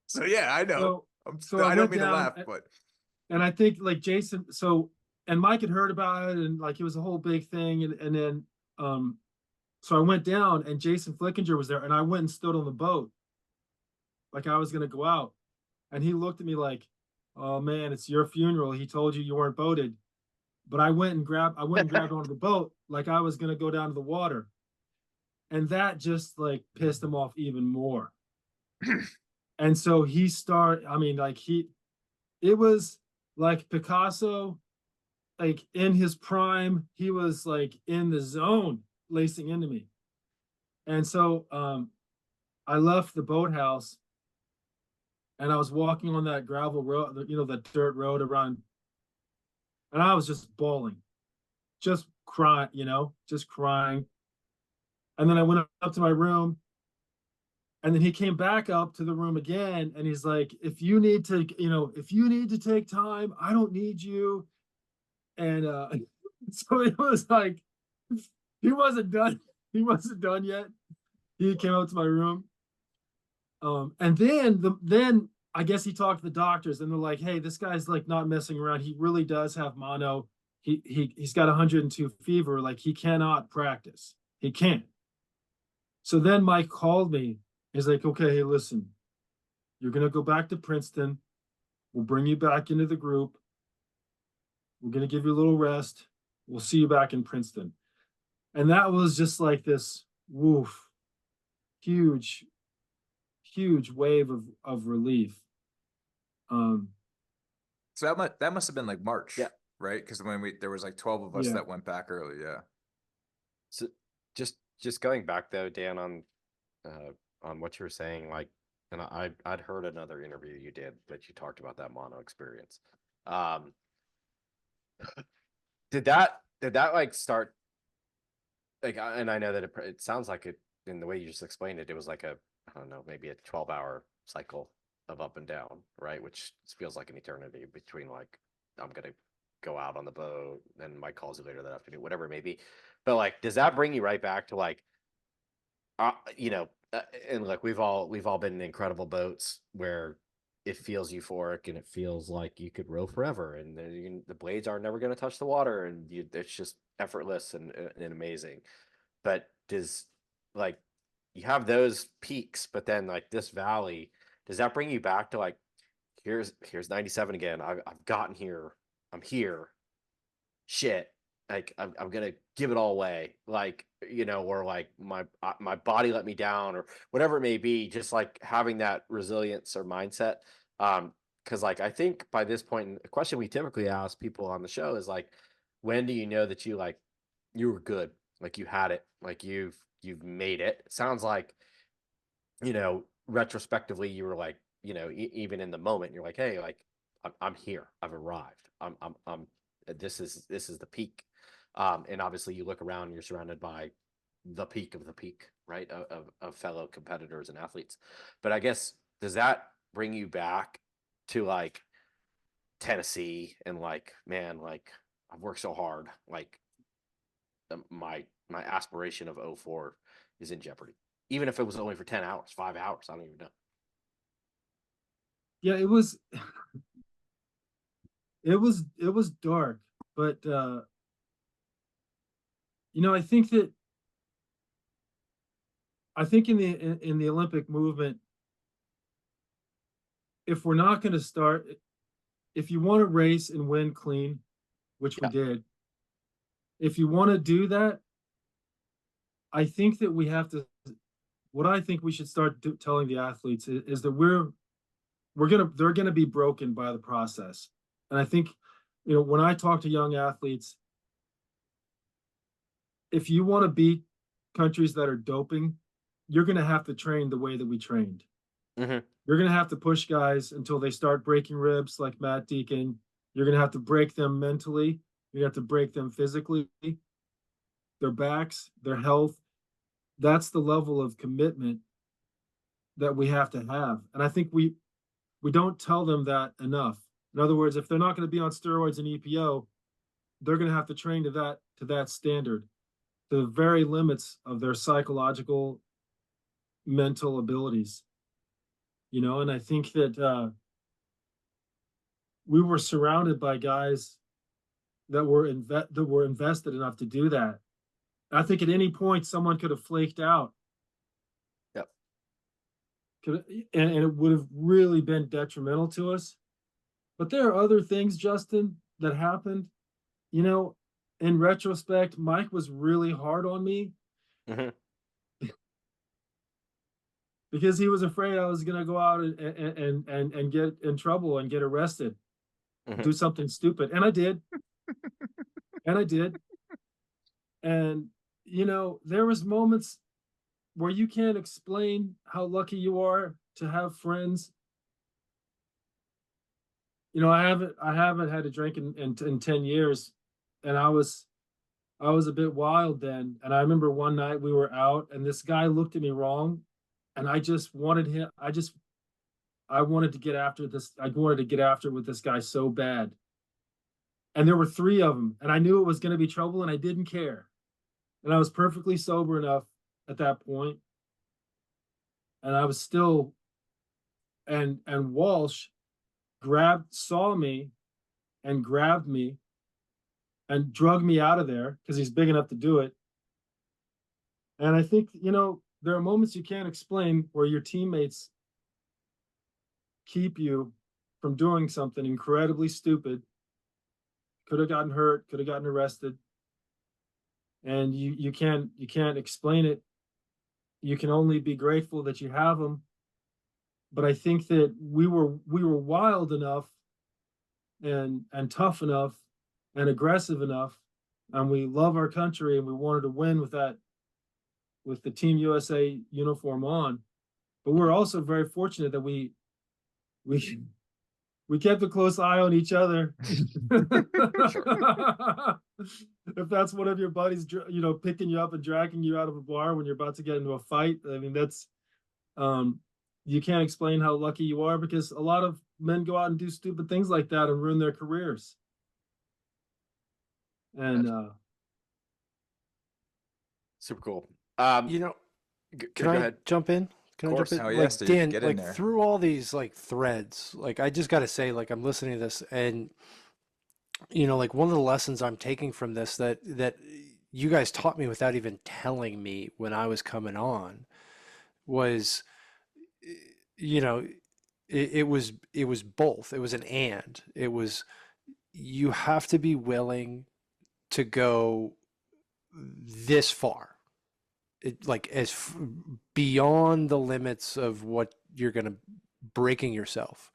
A: So yeah, I know.
B: so I
A: I don't
B: went
A: mean to
B: down,
A: laugh, but
B: and I think like Jason, and Mike had heard about it, and like it was a whole big thing, and then so I went down, and Jason Flickinger was there, and I went and stood on the boat like I was gonna go out, and he looked at me like, "Oh man, it's your funeral. He told you weren't boated." But I went and grabbed onto the boat like I was gonna go down to the water. And that just like pissed him off even more. And so I mean, it was like Picasso, like in his prime, he was like in the zone lacing into me. And so I left the boathouse, and I was walking on that gravel road, that dirt road around, and I was just bawling, just crying, just crying. And then I went up to my room, and then he came back up to the room again, and he's like, if you need to take time, I don't need you. And so it was like he wasn't done. He wasn't done yet. He came up to my room. And then I guess he talked to the doctors, and they're like, hey, this guy's like not messing around. He really does have mono. He's got 102 fever. Like he cannot practice. He can't. So then Mike called me. He's like, okay, hey, listen, you're gonna go back to Princeton. We'll bring you back into the group. We're gonna give you a little rest. We'll see you back in Princeton. And that was just like this woof, huge, huge wave of relief.
A: so that must have been like March.
C: Yeah.
A: right? Because when there was like 12 of us
B: Yeah.
A: that went back early. Yeah.
C: So just going back though, Dan, on what you were saying, like, and I'd heard another interview you did that you talked about that mono experience. Did that like start like, and I know that it sounds like it in the way you just explained it, it was like a, I don't know, maybe a 12-hour cycle of up and down, right? Which feels like an eternity between like, I'm gonna go out on the boat and Mike calls you later that afternoon, whatever it may be. But like, does that bring you right back to like, you know, and like we've all been in incredible boats where it feels euphoric and it feels like you could row forever and the blades are never going to touch the water and it's just effortless and amazing. But does like you have those peaks, but then like this valley, does that bring you back to like here's 97 again? I've gotten here. I'm here. Shit, like I'm gonna give it all away, like, you know, or like my body let me down or whatever it may be, just like having that resilience or mindset. Because like I think by this point, a question we typically ask people on the show is like, when do you know that you like you were good, like you had it, like you've made it? It sounds like, you know, retrospectively you were like, you know, even in the moment you're like, hey, like I'm here, I've arrived, I'm this is the peak. And obviously you look around and you're surrounded by the peak of the peak, right, of fellow competitors and athletes. But I guess, does that bring you back to like Tennessee and like, man, like I've worked so hard, like my aspiration of 04 is in jeopardy, even if it was only for 10 hours, 5 hours, I don't even know.
B: Yeah, it was it was dark, but you know, I think in the Olympic movement, if we're not going to start, if you want to race and win clean, which we did, if you want to do that, I think that we have to. What I think we should start telling the athletes is that they're gonna be broken by the process, and I think, you know, when I talk to young athletes, if you want to beat countries that are doping, you're going to have to train the way that we trained.
C: Mm-hmm.
B: You're going to have to push guys until they start breaking ribs like Matt Deacon. You're going to have to break them mentally. You have to break them physically, their backs, their health. That's the level of commitment that we have to have. And I think we don't tell them that enough. In other words, if they're not going to be on steroids and EPO, they're going to have to train to that standard, to the very limits of their psychological, mental abilities. You know, and I think that we were surrounded by guys that were invested enough to do that. I think at any point someone could have flaked out.
C: Yep.
B: And it would have really been detrimental to us. But there are other things, Justin, that happened. You know, in retrospect, Mike was really hard on me.
C: Mm-hmm.
B: Because he was afraid I was gonna go out and get in trouble and get arrested, do something stupid, and I did, and I did, and you know, there was moments where you can't explain how lucky you are to have friends. You know, I haven't had a drink in 10 years, and I was a bit wild then, and I remember one night we were out, and this guy looked at me wrong, and I wanted to get after this. I wanted to get after with this guy so bad. And there were 3 of them, and I knew it was going to be trouble, and I didn't care. And I was perfectly sober enough at that point. And I was still, and Walsh saw me and grabbed me and drug me out of there because he's big enough to do it. And I think, you know, there are moments you can't explain where your teammates keep you from doing something incredibly stupid, could have gotten hurt, could have gotten arrested, and you can't explain it. You can only be grateful that you have them. But I think that we were wild enough and tough enough and aggressive enough, and we love our country and we wanted to win with that, with the Team USA uniform on. But we're also very fortunate that we we kept a close eye on each other. If that's one of your buddies, picking you up and dragging you out of a bar when you're about to get into a fight, I mean, that's you can't explain how lucky you are, because a lot of men go out and do stupid things like that and ruin their careers. And
C: Super cool.
D: You know,
C: Go
D: can I
C: ahead.
D: jump in? Can I
A: course.
D: jump in?
A: Hell
D: Like
A: yes, dude.
D: Dan,
A: Get in
D: like
A: there.
D: through all these like threads, like I just gotta say, like I'm listening to this, and like one of the lessons I'm taking from this that you guys taught me without even telling me when I was coming on was, you know, it was both. It was an and. It was, you have to be willing to go this far, like beyond the limits of what you're gonna breaking yourself.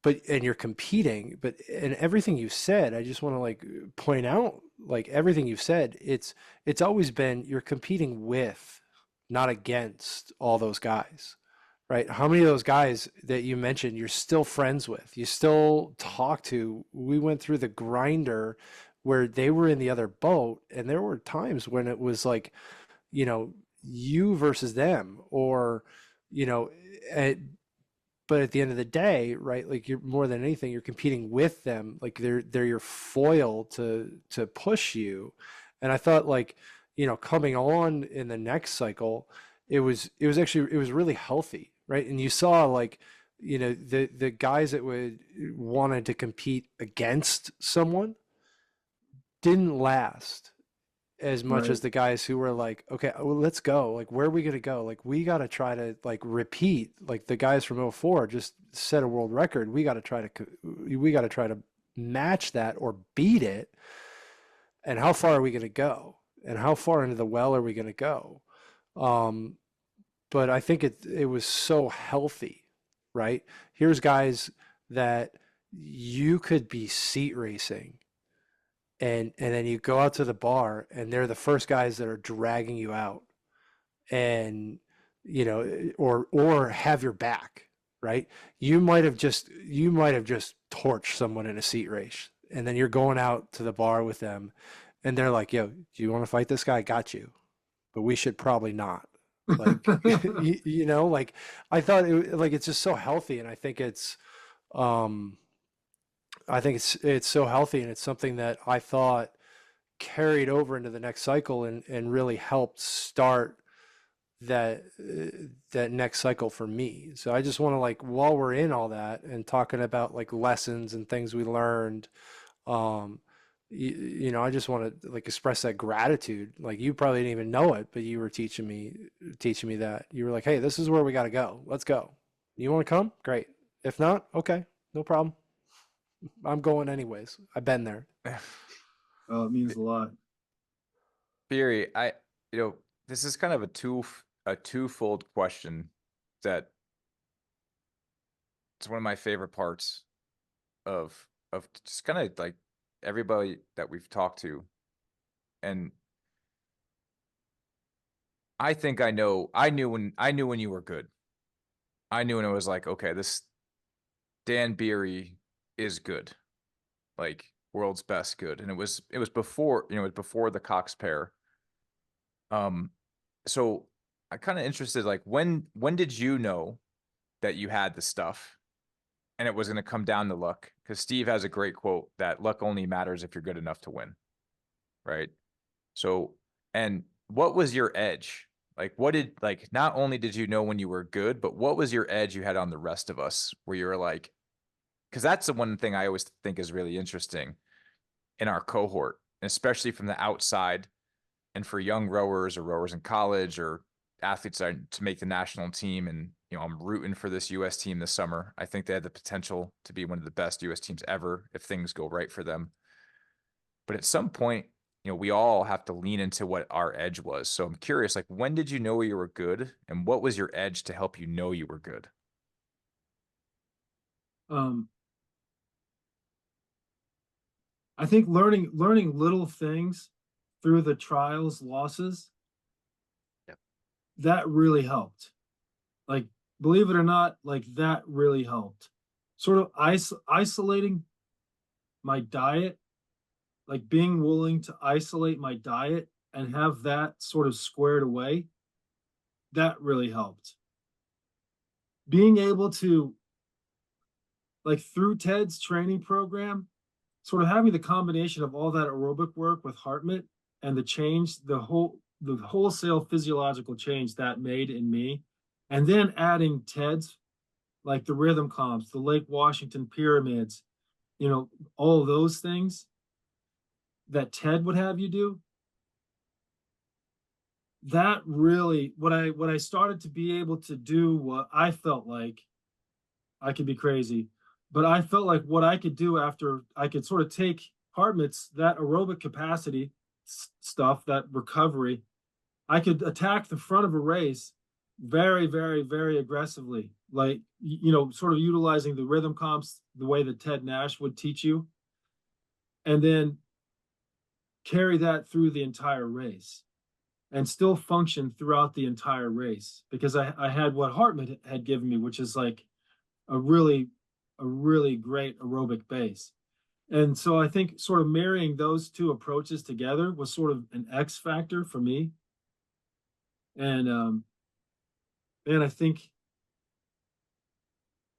D: But and you're competing, but and everything you said, I just want to like point out, like everything you've said, it's always been you're competing with, not against all those guys, right? How many of those guys that you mentioned you're still friends with, you still talk to? We went through the grinder where they were in the other boat, and there were times when it was like, you versus them, or you know, at, but at the end of the day, right, like you're more than anything, you're competing with them. Like they're your foil to push you. And I thought, like, coming on in the next cycle, it was really healthy, right? And you saw, like, the guys that would wanted to compete against someone didn't last as much as
B: right.
D: the guys who were like, okay, well, let's go. Like, where are we going to go? Like, we got to try to like repeat, like the guys from '04 just set a world record. We got to try to match that or beat it. And how far are we going to go? And how far into the well are we going to go? Um, but I think it was so healthy, right? Here's guys that you could be seat racing, and then you go out to the bar and they're the first guys that are dragging you out, and or have your back, right? You might have just torched someone in a seat race, and then you're going out to the bar with them, and they're like, yo, do you want to fight this guy? Got you, but we should probably not. Like, like I thought like it's just so healthy, and um I think it's so healthy, and it's something that I thought carried over into the next cycle, and really helped start that next cycle for me. So I just want to, like, while we're in all that and talking about like lessons and things we learned, um I just want to like express that gratitude. Like, you probably didn't even know it, but you were teaching me that. You were like, hey, this is where we got to go. Let's go. You want to come? Great. If not, okay, no problem. I'm going anyways. I've been there.
B: Oh, it means a lot.
A: Beery, this is kind of a twofold question that it's one of my favorite parts of just kind of like everybody that we've talked to. And I think I knew when you were good. I knew when it was like, okay, this Dan Beery is good. Like, world's best good. And it was before, it was before the Cox pair. So I kind of interested, like, when did you know that you had the stuff and it was going to come down to luck? Because Steve has a great quote that luck only matters if you're good enough to win. Right. So, and what was your edge? Like, not only did you know when you were good, but what was your edge you had on the rest of us, where you were like, because that's the one thing I always think is really interesting in our cohort, especially from the outside, and for young rowers or rowers in college or athletes to make the national team. And, I'm rooting for this U.S. team this summer. I think they had the potential to be one of the best U.S. teams ever if things go right for them. But at some point, we all have to lean into what our edge was. So I'm curious, like, when did you know you were good, and what was your edge to help you know you were good?
B: Um, I think learning little things through the trials, losses,
C: Yep.
B: that really helped. Like, believe it or not, like that really helped. Sort of isolating my diet, like being willing to isolate my diet and have that sort of squared away, that really helped. Being able to, like through Ted's training program, sort of having the combination of all that aerobic work with HeartMate and the change, the wholesale physiological change that made in me, and then adding Ted's, like the rhythm comps, the Lake Washington pyramids, you know, all those things that Ted would have you do. That really, what I started to be able to do, what I felt like, I could be crazy, but I felt like what I could do after I could sort of take HeartMate's, that aerobic capacity stuff, that recovery, I could attack the front of a race very, very, very aggressively. Like, you know, sort of utilizing the rhythm comps the way that Ted Nash would teach you, and then carry that through the entire race and still function throughout the entire race, because I had what HeartMate had given me, which is like a really great aerobic base. And so I think sort of marrying those two approaches together was sort of an X factor for me. And I think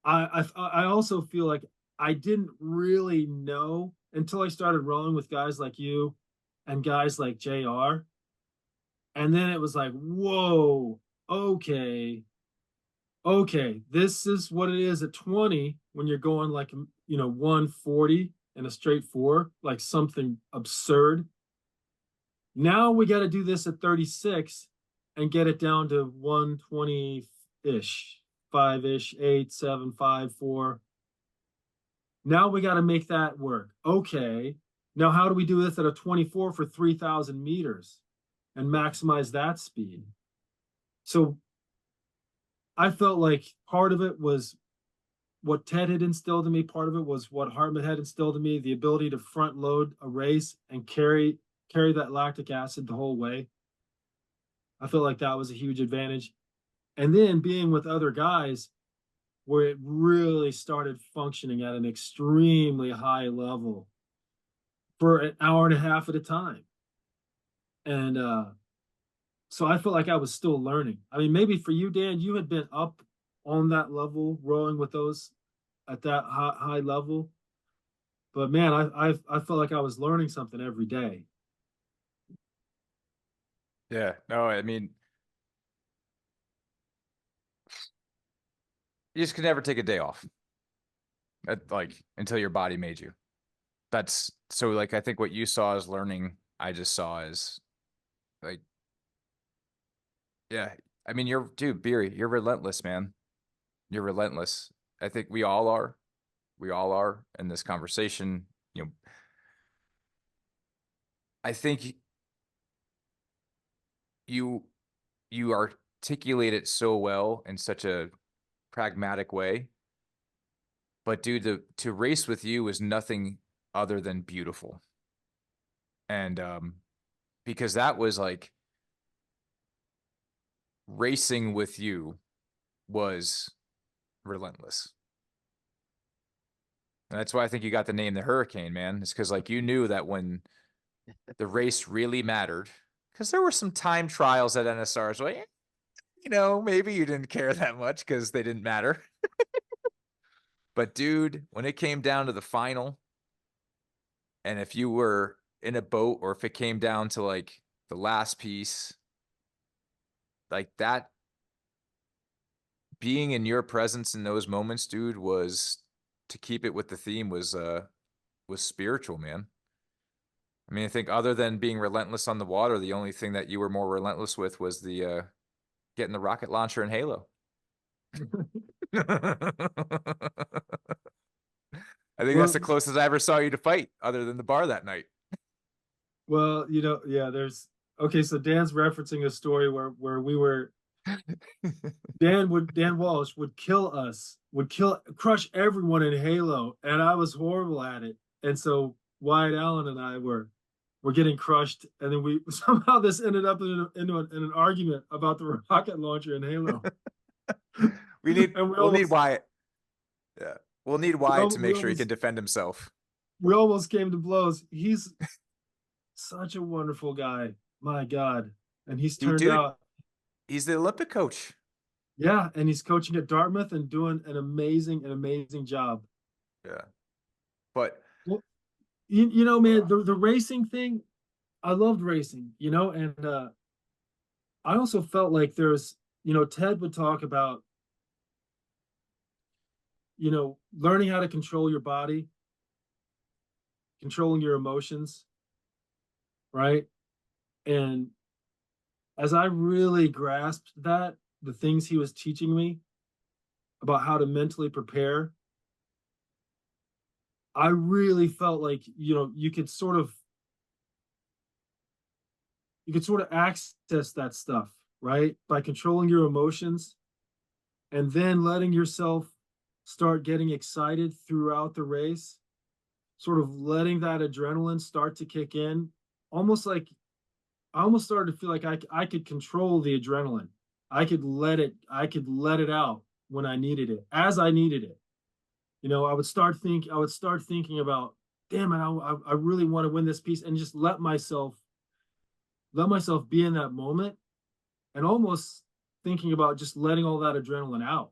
B: I also feel like I didn't really know until I started rolling with guys like you and guys like JR. And then it was like, whoa, okay, this is what it is at 20 when you're going like, you know, 140 and a straight 4, like something absurd. Now we got to do this at 36 and get it down to 120-ish, 5-ish, 8, 7, 5, 4. Now we got to make that work. Okay. Now, how do we do this at a 24 for 3,000 meters and maximize that speed? So I felt like part of it was what Ted had instilled in me. Part of it was what HeartMate had instilled in me, the ability to front load a race and carry that lactic acid the whole way. I felt like that was a huge advantage. And then being with other guys where it really started functioning at an extremely high level for an hour and a half at a time. And so I felt like I was still learning. I mean, maybe for you, Dan, you had been up on that level, rowing with those at that high level. But man, I felt like I was learning something every day.
A: Yeah, no, I mean, you just could never take a day off. Like until your body made you. That's so like I think what you saw as learning, I just saw as like, yeah. I mean, Beery, you're relentless, man. You're relentless. I think we all are. We all are in this conversation. You know, I think you articulate it so well in such a pragmatic way. But dude, to race with you is nothing other than beautiful. And because that was like racing with you was relentless. And that's why I think you got the name the Hurricane, man. It's because like you knew that when the race really mattered, because there were some time trials at NSRs, well, you know, maybe you didn't care that much because they didn't matter. But dude, when it came down to the final, and if you were in a boat or if it came down to like the last piece, like that, being in your presence in those moments, dude, was, to keep it with the theme, was spiritual, man. I mean, I think other than being relentless on the water, the only thing that you were more relentless with was the getting the rocket launcher in Halo. I think that's the closest I ever saw you to fight, other than the bar that night.
B: Well, you know, yeah, okay, so Dan's referencing a story where we were Dan Walsh would kill us, crush everyone in Halo, and I was horrible at it. And so Wyatt Allen and I were getting crushed, and then we somehow this ended up in an argument about the rocket launcher in Halo. And
A: We'll need Wyatt. Yeah. We'll need Wyatt to
B: we
A: make sure he
B: almost-
A: can defend himself.
B: we almost came to blows. He's such a wonderful guy. My God. And he's turned
A: Dude,
B: out,
A: he's the Olympic coach.
B: yeah, and he's coaching at Dartmouth and doing an amazing job.
A: Yeah. But
B: Well, you know, man, the racing thing, I loved racing, you know, and I also felt like there's, you know, Ted would talk about, you know, learning how to control your body, controlling your emotions, right? And as I really grasped that, the things he was teaching me about how to mentally prepare, I really felt like, you know, you could sort of access that stuff, right? By controlling your emotions and then letting yourself start getting excited throughout the race, sort of letting that adrenaline start to kick in, almost like I almost started to feel like I could control the adrenaline. I could let it out when I needed it, as I needed it. You know, I would start thinking about, damn it, I really want to win this piece, and just let myself be in that moment, and almost thinking about just letting all that adrenaline out.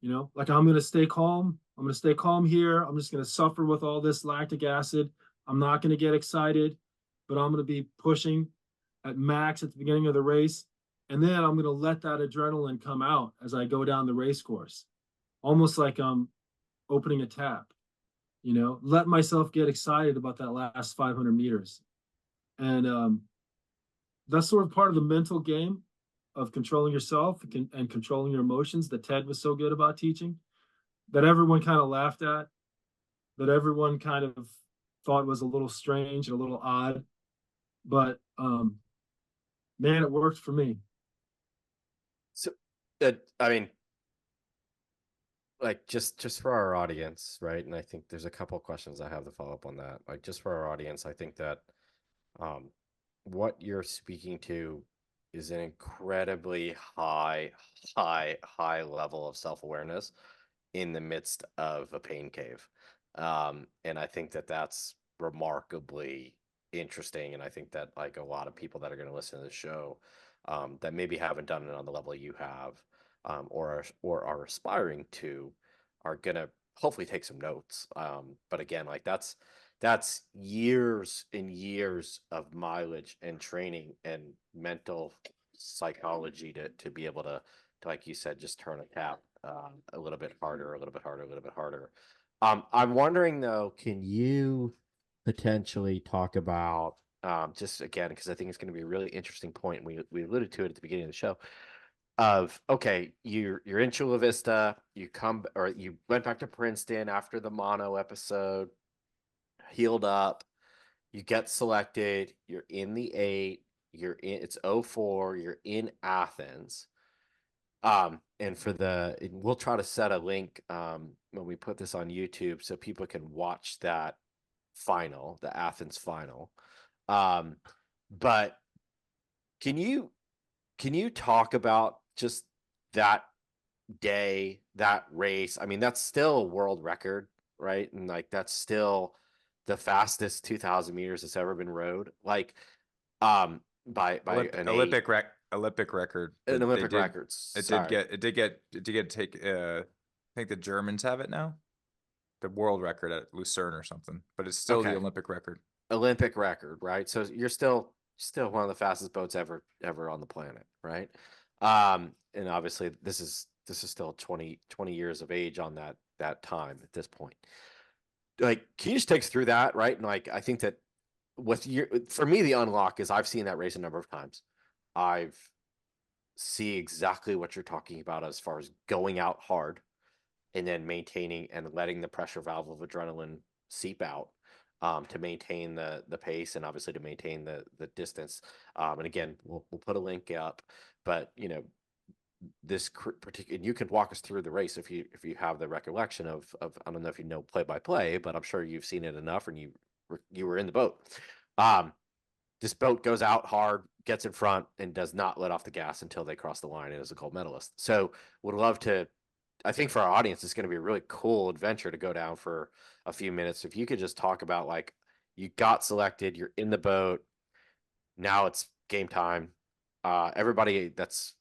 B: You know, like I'm going to stay calm. I'm going to stay calm here. I'm just going to suffer with all this lactic acid. I'm not going to get excited, but I'm going to be pushing at max at the beginning of the race. And then I'm going to let that adrenaline come out as I go down the race course, almost like I'm opening a tap, you know, let myself get excited about that last 500 meters. And that's sort of part of the mental game of controlling yourself and controlling your emotions that Ted was so good about teaching, that everyone kind of laughed at, that everyone kind of thought was a little strange and a little odd. But man, it worked for me.
C: So, I mean, like just for our audience, right? And I think there's a couple of questions I have to follow up on that. Like just for our audience, I think that what you're speaking to is an incredibly high level of self-awareness in the midst of a pain cave. And I think that that's remarkably interesting. And I think that like a lot of people that are going to listen to the show that maybe haven't done it on the level you have, or are aspiring to, are gonna hopefully take some notes. But again, like that's years and years of mileage and training and mental psychology to be able to, like you said, just turn a tap a little bit harder, a little bit harder, a little bit harder. I'm wondering though, can you potentially talk about just again, because I think it's going to be a really interesting point. We alluded to it at the beginning of the show. Of okay, you're in Chula Vista, you went back to Princeton after the mono episode, healed up, you get selected, you're in the 8, it's 04, you're in Athens. And we'll try to set a link when we put this on YouTube so people can watch that final, the Athens final. But can you talk about just that day, that race? I mean, that's still a world record, right? And like that's still the fastest 2,000 meters that's ever been rode. Like, by
A: Olympic record.
C: an Olympic
A: did,
C: records.
A: It did get take. I think the Germans have it now. The world record at Lucerne or something, but it's still the Olympic record.
C: Olympic record, right? So you're still one of the fastest boats ever on the planet, right? And obviously this is still 20 years of age on that time at this point. Like, can you just take us through that, right? And like, I think that for me, the unlock is I've seen that race a number of times. I've see exactly what you're talking about as far as going out hard and then maintaining and letting the pressure valve of adrenaline seep out to maintain the pace and obviously to maintain the distance. And again, we'll put a link up, but you know, this particular, you could walk us through the race if you have the recollection of I don't know if you know play by play, but I'm sure you've seen it enough, and you were in the boat. This boat goes out hard, gets in front, and does not let off the gas until they cross the line and is a gold medalist. So would love to, I think for our audience, it's going to be a really cool adventure to go down for a few minutes. If you could just talk about, like, you got selected, you're in the boat, now it's game time. Everybody that's,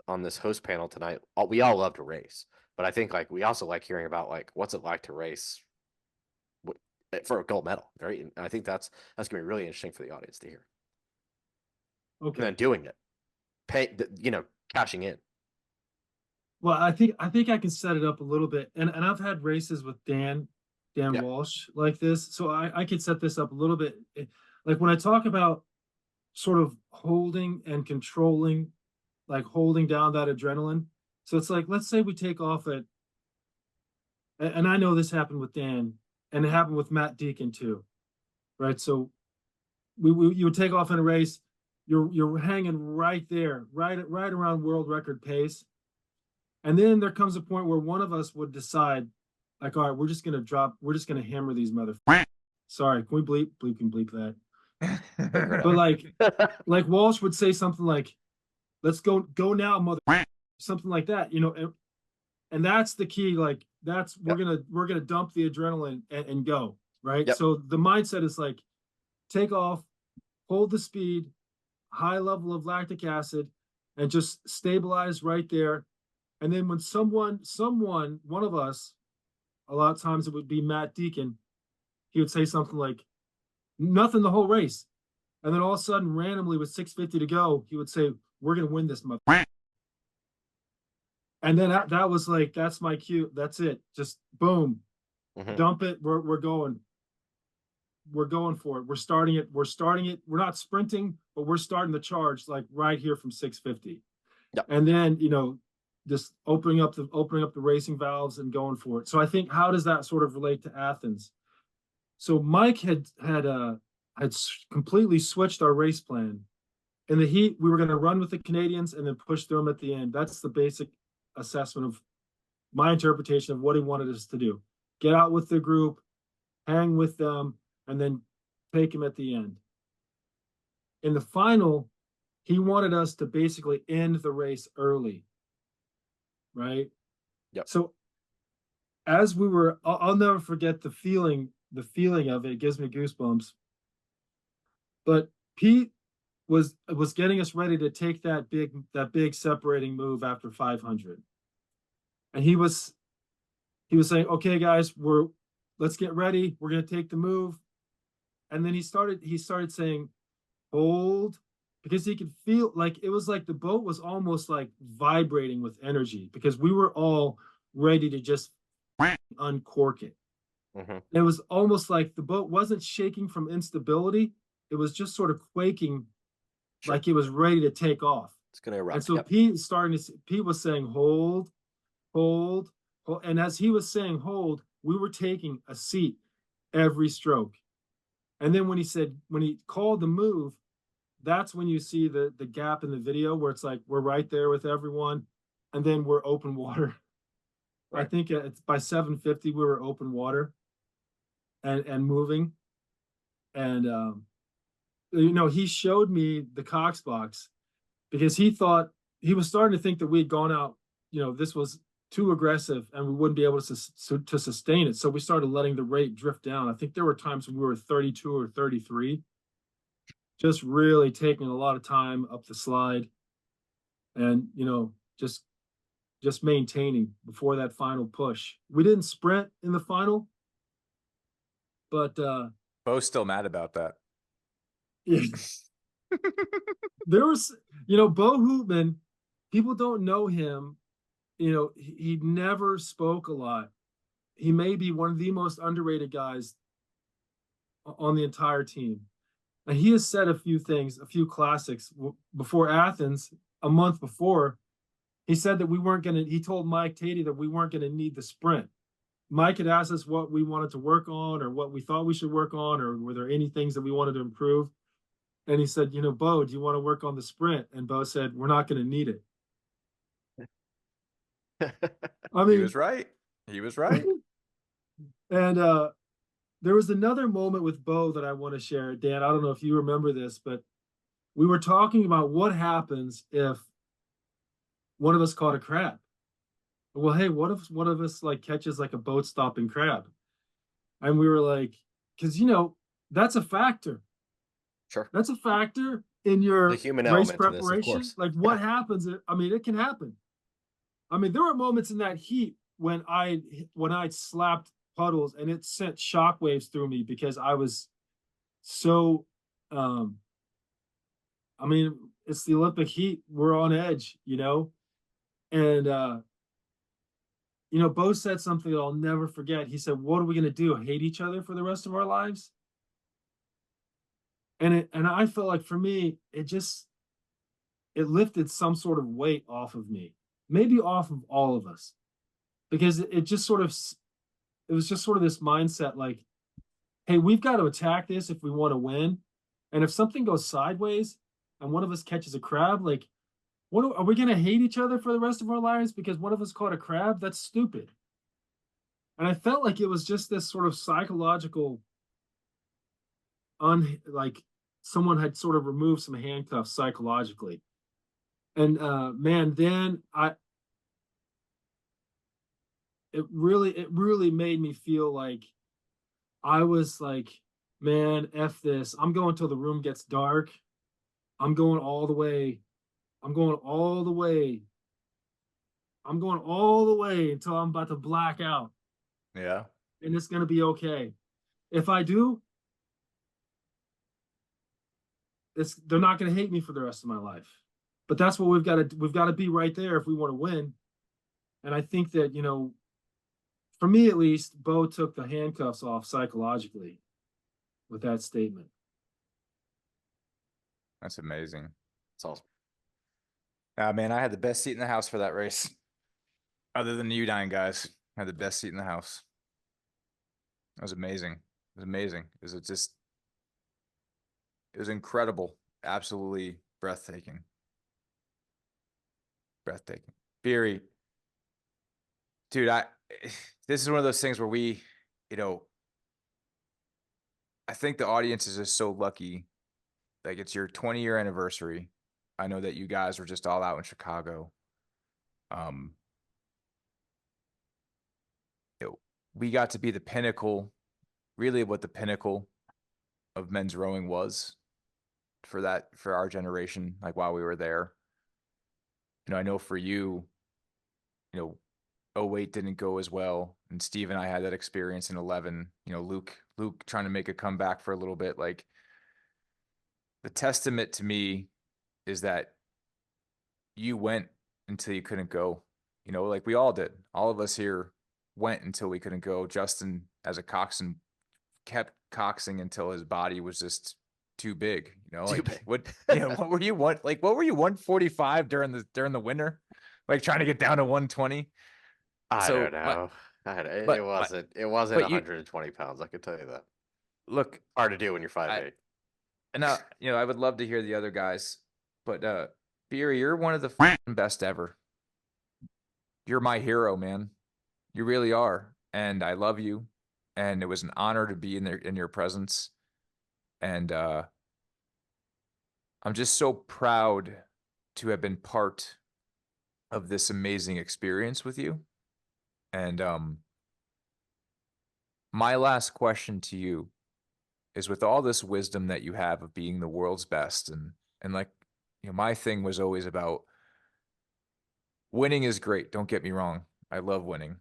C: on this host panel tonight, we all love to race, but I think, like, we also like hearing about, like, what's it like to race for a gold medal, right? And I think that's gonna be really interesting for the audience to hear.
B: Okay.
C: And then doing it, cashing in.
B: Well, I think I can set it up a little bit, and I've had races with Dan
C: Yeah.
B: Walsh like this, so I could set this up a little bit. Like when I talk about sort of holding and controlling, like holding down that adrenaline. So it's like, let's say we take off and I know this happened with Dan, and it happened with Matt Deacon too, right? So you would take off in a race, you're hanging right there, right around world record pace. And then there comes a point where one of us would decide, like, all right, we're just gonna hammer these motherfuckers. Sorry, can we bleep that? But like Walsh would say something like, let's go now, mother, something like that, and that's the key. Like, that's, we're gonna dump the adrenaline and go, right?
C: Yep.
B: So the mindset is like, take off, hold the speed, high level of lactic acid, and just stabilize right there. And then when one of us, a lot of times it would be Matt Deacon, he would say something like, nothing the whole race. And then all of a sudden, randomly with 6:50 to go, he would say, we're going to win this mother. And then that was like, that's my cue. That's it. Just boom, dump it. We're going for it. We're starting it. We're not sprinting, but we're starting the charge, like right here from 6:50.
C: Yep.
B: And then, just opening up the racing valves and going for it. So I think, how does that sort of relate to Athens? So Mike had completely switched our race plan. In the heat, we were going to run with the Canadians and then push through them at the end. That's the basic assessment of my interpretation of what he wanted us to do. Get out with the group, hang with them, and then take him at the end. In the final, he wanted us to basically end the race early, right?
C: Yep.
B: So as we were, I'll never forget the feeling of it. It gives me goosebumps. But Pete was getting us ready to take that big separating move after 500. And he was saying, okay, guys, let's get ready. We're going to take the move. And then he started saying, hold, because he could feel, like, it was like the boat was almost like vibrating with energy, because we were all ready to just uncork it. It was almost like the boat wasn't shaking from instability. It was just sort of quaking, like it was ready to take off.
C: It's going to erupt.
B: And so Pete was saying, hold. And as he was saying, hold, we were taking a seat every stroke. And then when he called the move, that's when you see the gap in the video where it's like, we're right there with everyone. And then we're open water. Right. I think it's by 7:50, we were open water and moving. And, he showed me the Cox box, because he was starting to think that we had gone out, this was too aggressive and we wouldn't be able to sustain it. So we started letting the rate drift down. I think there were times when we were 32 or 33, just really taking a lot of time up the slide and, just maintaining before that final push. We didn't sprint in the final, but
A: Bo's still mad about that.
B: yeah. There was, Bo Hoopman, people don't know him. He never spoke a lot. He may be one of the most underrated guys on the entire team. And he has said a few things, a few classics. Before Athens, a month before, he said that he told Mike Tatey that we weren't going to need the sprint. Mike had asked us what we wanted to work on or what we thought we should work on, or were there any things that we wanted to improve? And he said, Bo, do you want to work on the sprint? And Bo said, we're not going to need it. I
A: He
B: mean,
A: was right. He was right.
B: and there was another moment with Bo that I want to share. Dan, I don't know if you remember this, but we were talking about what happens if one of us caught a crab. Well, hey, what if one of us like catches like a boat stopping crab? And we were like, because that's a factor.
C: Sure.
B: That's a factor in
C: The
B: your
C: human
B: race
C: element to this, of
B: preparation.
C: course.
B: Like what happens? I mean, it can happen. I mean, there were moments in that heat when I slapped puddles and it sent shockwaves through me because I was so I mean, it's the Olympic heat. We're on edge, And Bo said something that I'll never forget. He said, "What are we gonna do? Hate each other for the rest of our lives?" And I felt like for me, it lifted some sort of weight off of me, maybe off of all of us, because it was just sort of this mindset like, hey, we've got to attack this if we want to win. And if something goes sideways and one of us catches a crab, like, what are we going to hate each other for the rest of our lives because one of us caught a crab? That's stupid. And I felt like it was just this sort of psychological, like someone had sort of removed some handcuffs psychologically. And man, then it really made me feel like I was like, man, F this. I'm going till the room gets dark. I'm going all the way. I'm going all the way. I'm going all the way until I'm about to black out.
A: Yeah.
B: And it's going to be okay. If I do, they're not going to hate me for the rest of my life. But that's what we've got to be right there if we want to win. And I think that, for me at least, Bo took the handcuffs off psychologically with that statement.
A: That's amazing.
C: It's awesome.
A: Man, I had the best seat in the house for that race. Other than you dying, guys. I had the best seat in the house. It was amazing. It was amazing. It was incredible. Absolutely breathtaking. Breathtaking. Beery. Dude, this is one of those things where we, I think the audience is just so lucky. Like it's your 20-year anniversary. I know that you guys were just all out in Chicago. We got to be the pinnacle, really what the pinnacle of men's rowing was for our generation, like while we were there. I know for you, 08 didn't go as well. And Steve and I had that experience in 11, Luke trying to make a comeback for a little bit. Like the testament to me is that you went until you couldn't go, like we all did. All of us here went until we couldn't go. Justin, as a coxswain, kept coxing until his body was just too big.
C: Too big.
A: What were you 145 during the winter, like trying to get down to 120?
C: I
A: So,
C: don't know.
A: but-
C: It wasn't
A: but
C: 120 pounds. I can tell you that.
A: Look,
C: Hard to do when you're 5'8".
A: and now I would love to hear the other guys, but Beery, you're one of the best ever. You're my hero, man. You really are, and I love you. And it was an honor to be in your presence. And I'm just so proud to have been part of this amazing experience with you. And my last question to you is, with all this wisdom that you have of being the world's best, and like, my thing was always about winning is great. Don't get me wrong. I love winning.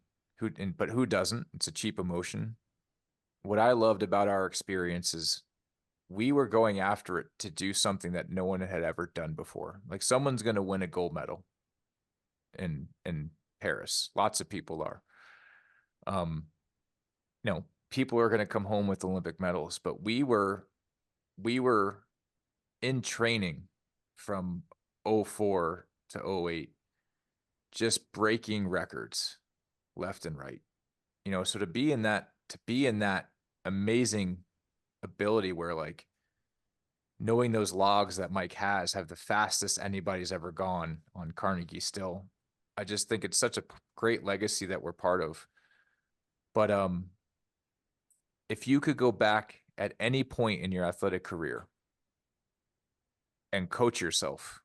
A: But who doesn't? It's a cheap emotion. What I loved about our experience is we were going after it to do something that no one had ever done before. Like someone's going to win a gold medal in Paris. Lots of people are. People are going to come home with Olympic medals, but we were in training from 04 to 08, just breaking records left and right. So to be in that amazing ability where, like, knowing those logs that Mike have the fastest anybody's ever gone on Carnegie still, I just think it's such a great legacy that we're part of. But if you could go back at any point in your athletic career and coach yourself,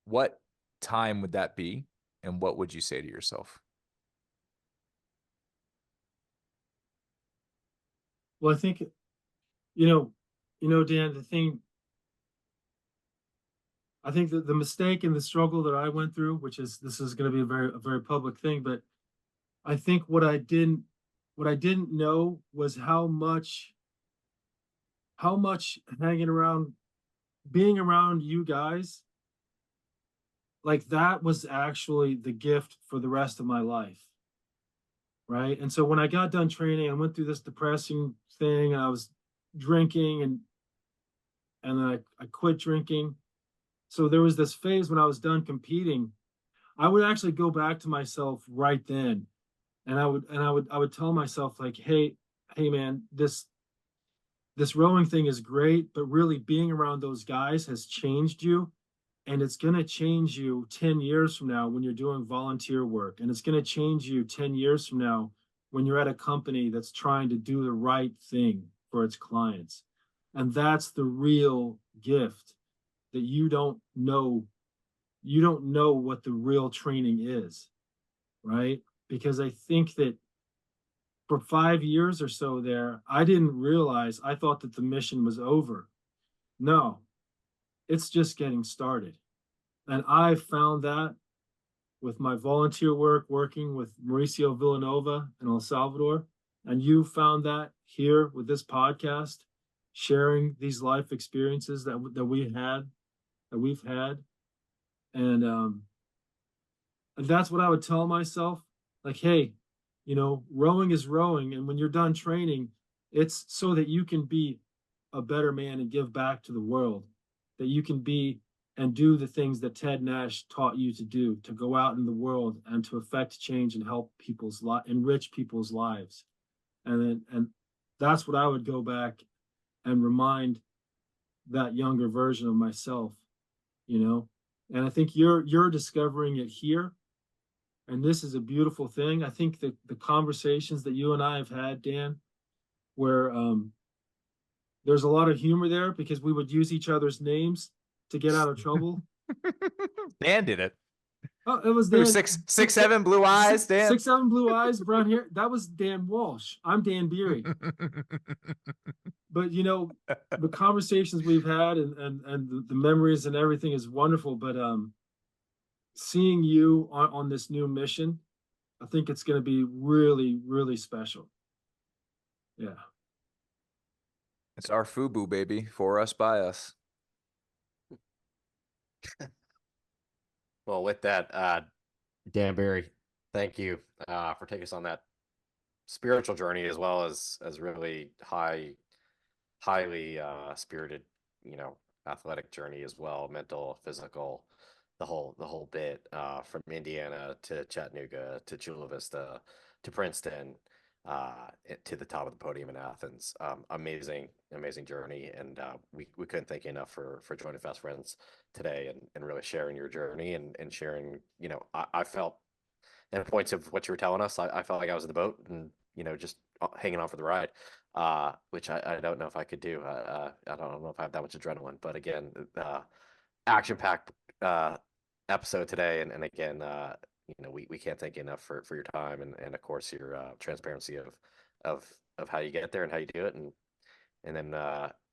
A: what time would that be? And what would you say to yourself?
B: Well, I think, Dan, I think that the mistake and the struggle that I went through, this is going to be a very public thing, but I think what I didn't know was how much hanging around, being around you guys, like that was actually the gift for the rest of my life. Right. And so when I got done training, I went through this depressing thing, and I was drinking, and then I quit drinking. So there was this phase when I was done competing. I would actually go back to myself right then, and I would tell myself, like, hey man, this rowing thing is great, but really being around those guys has changed you, and it's going to change you 10 years from now when you're doing volunteer work, and it's going to change you 10 years from now when you're at a company that's trying to do the right thing for its clients. And that's the real gift, that you don't know what the real training is, right? Because I think that for 5 years or so there, I didn't realize, I thought that the mission was over. No, it's just getting started. And I found that with my volunteer work, working with Mauricio Villanova in El Salvador. And you found that here with this podcast, sharing these life experiences that we've had. And that's what I would tell myself. Like, hey, rowing is rowing. And when you're done training, it's so that you can be a better man and give back to the world, that you can be and do the things that Ted Nash taught you to do, to go out in the world and to affect change and help enrich people's lives. And that's what I would go back and remind that younger version of myself, And I think you're discovering it here. And this is a beautiful thing. I think that the conversations that you and I have had, Dan, where there's a lot of humor there, because we would use each other's names to get out of trouble.
A: Dan did it.
B: Oh, it was Dan.
A: 6'7", blue eyes, Dan.
B: 6'7", blue eyes, brown hair. That was Dan Walsh. I'm Dan Beery. But the conversations we've had and the memories and everything is wonderful. But seeing you on this new mission, I think it's going to be really, really special. Yeah.
A: It's our FUBU, baby. For us, by us.
C: Well, with that, Dan Beery, thank you for taking us on that spiritual journey, as well as really highly spirited, athletic journey as well, mental, physical, the whole bit, from Indiana to Chattanooga to Chula Vista to Princeton, to the top of the podium in Athens. Amazing journey, and we couldn't thank you enough for joining Fast Friends today, and really sharing your journey, and sharing. I felt, at points of what you were telling us, I felt like I was in the boat, and just hanging on for the ride, which I don't know if I could do. I don't know if I have that much adrenaline, but again, action-packed episode today, and again, we can't thank you enough for your time, and of course your transparency of how you get there and how you do it, and then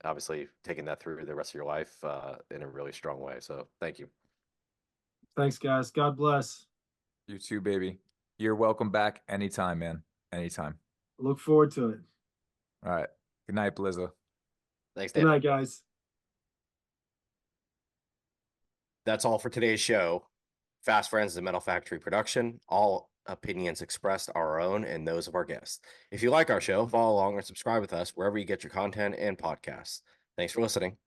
C: obviously taking that through the rest of your life in a really strong way. So thank you.
B: Thanks, guys. God bless.
A: You too, baby. You're welcome back anytime, man. Anytime.
B: Look forward to it.
A: All right. Good night, Blizza.
C: Thanks,
B: Good
C: Dan.
B: night, guys.
C: That's all for today's show. Fast Friends is a Metal Factory production. All opinions expressed are our own and those of our guests. If you like our show, follow along or subscribe with us wherever you get your content and podcasts. Thanks for listening.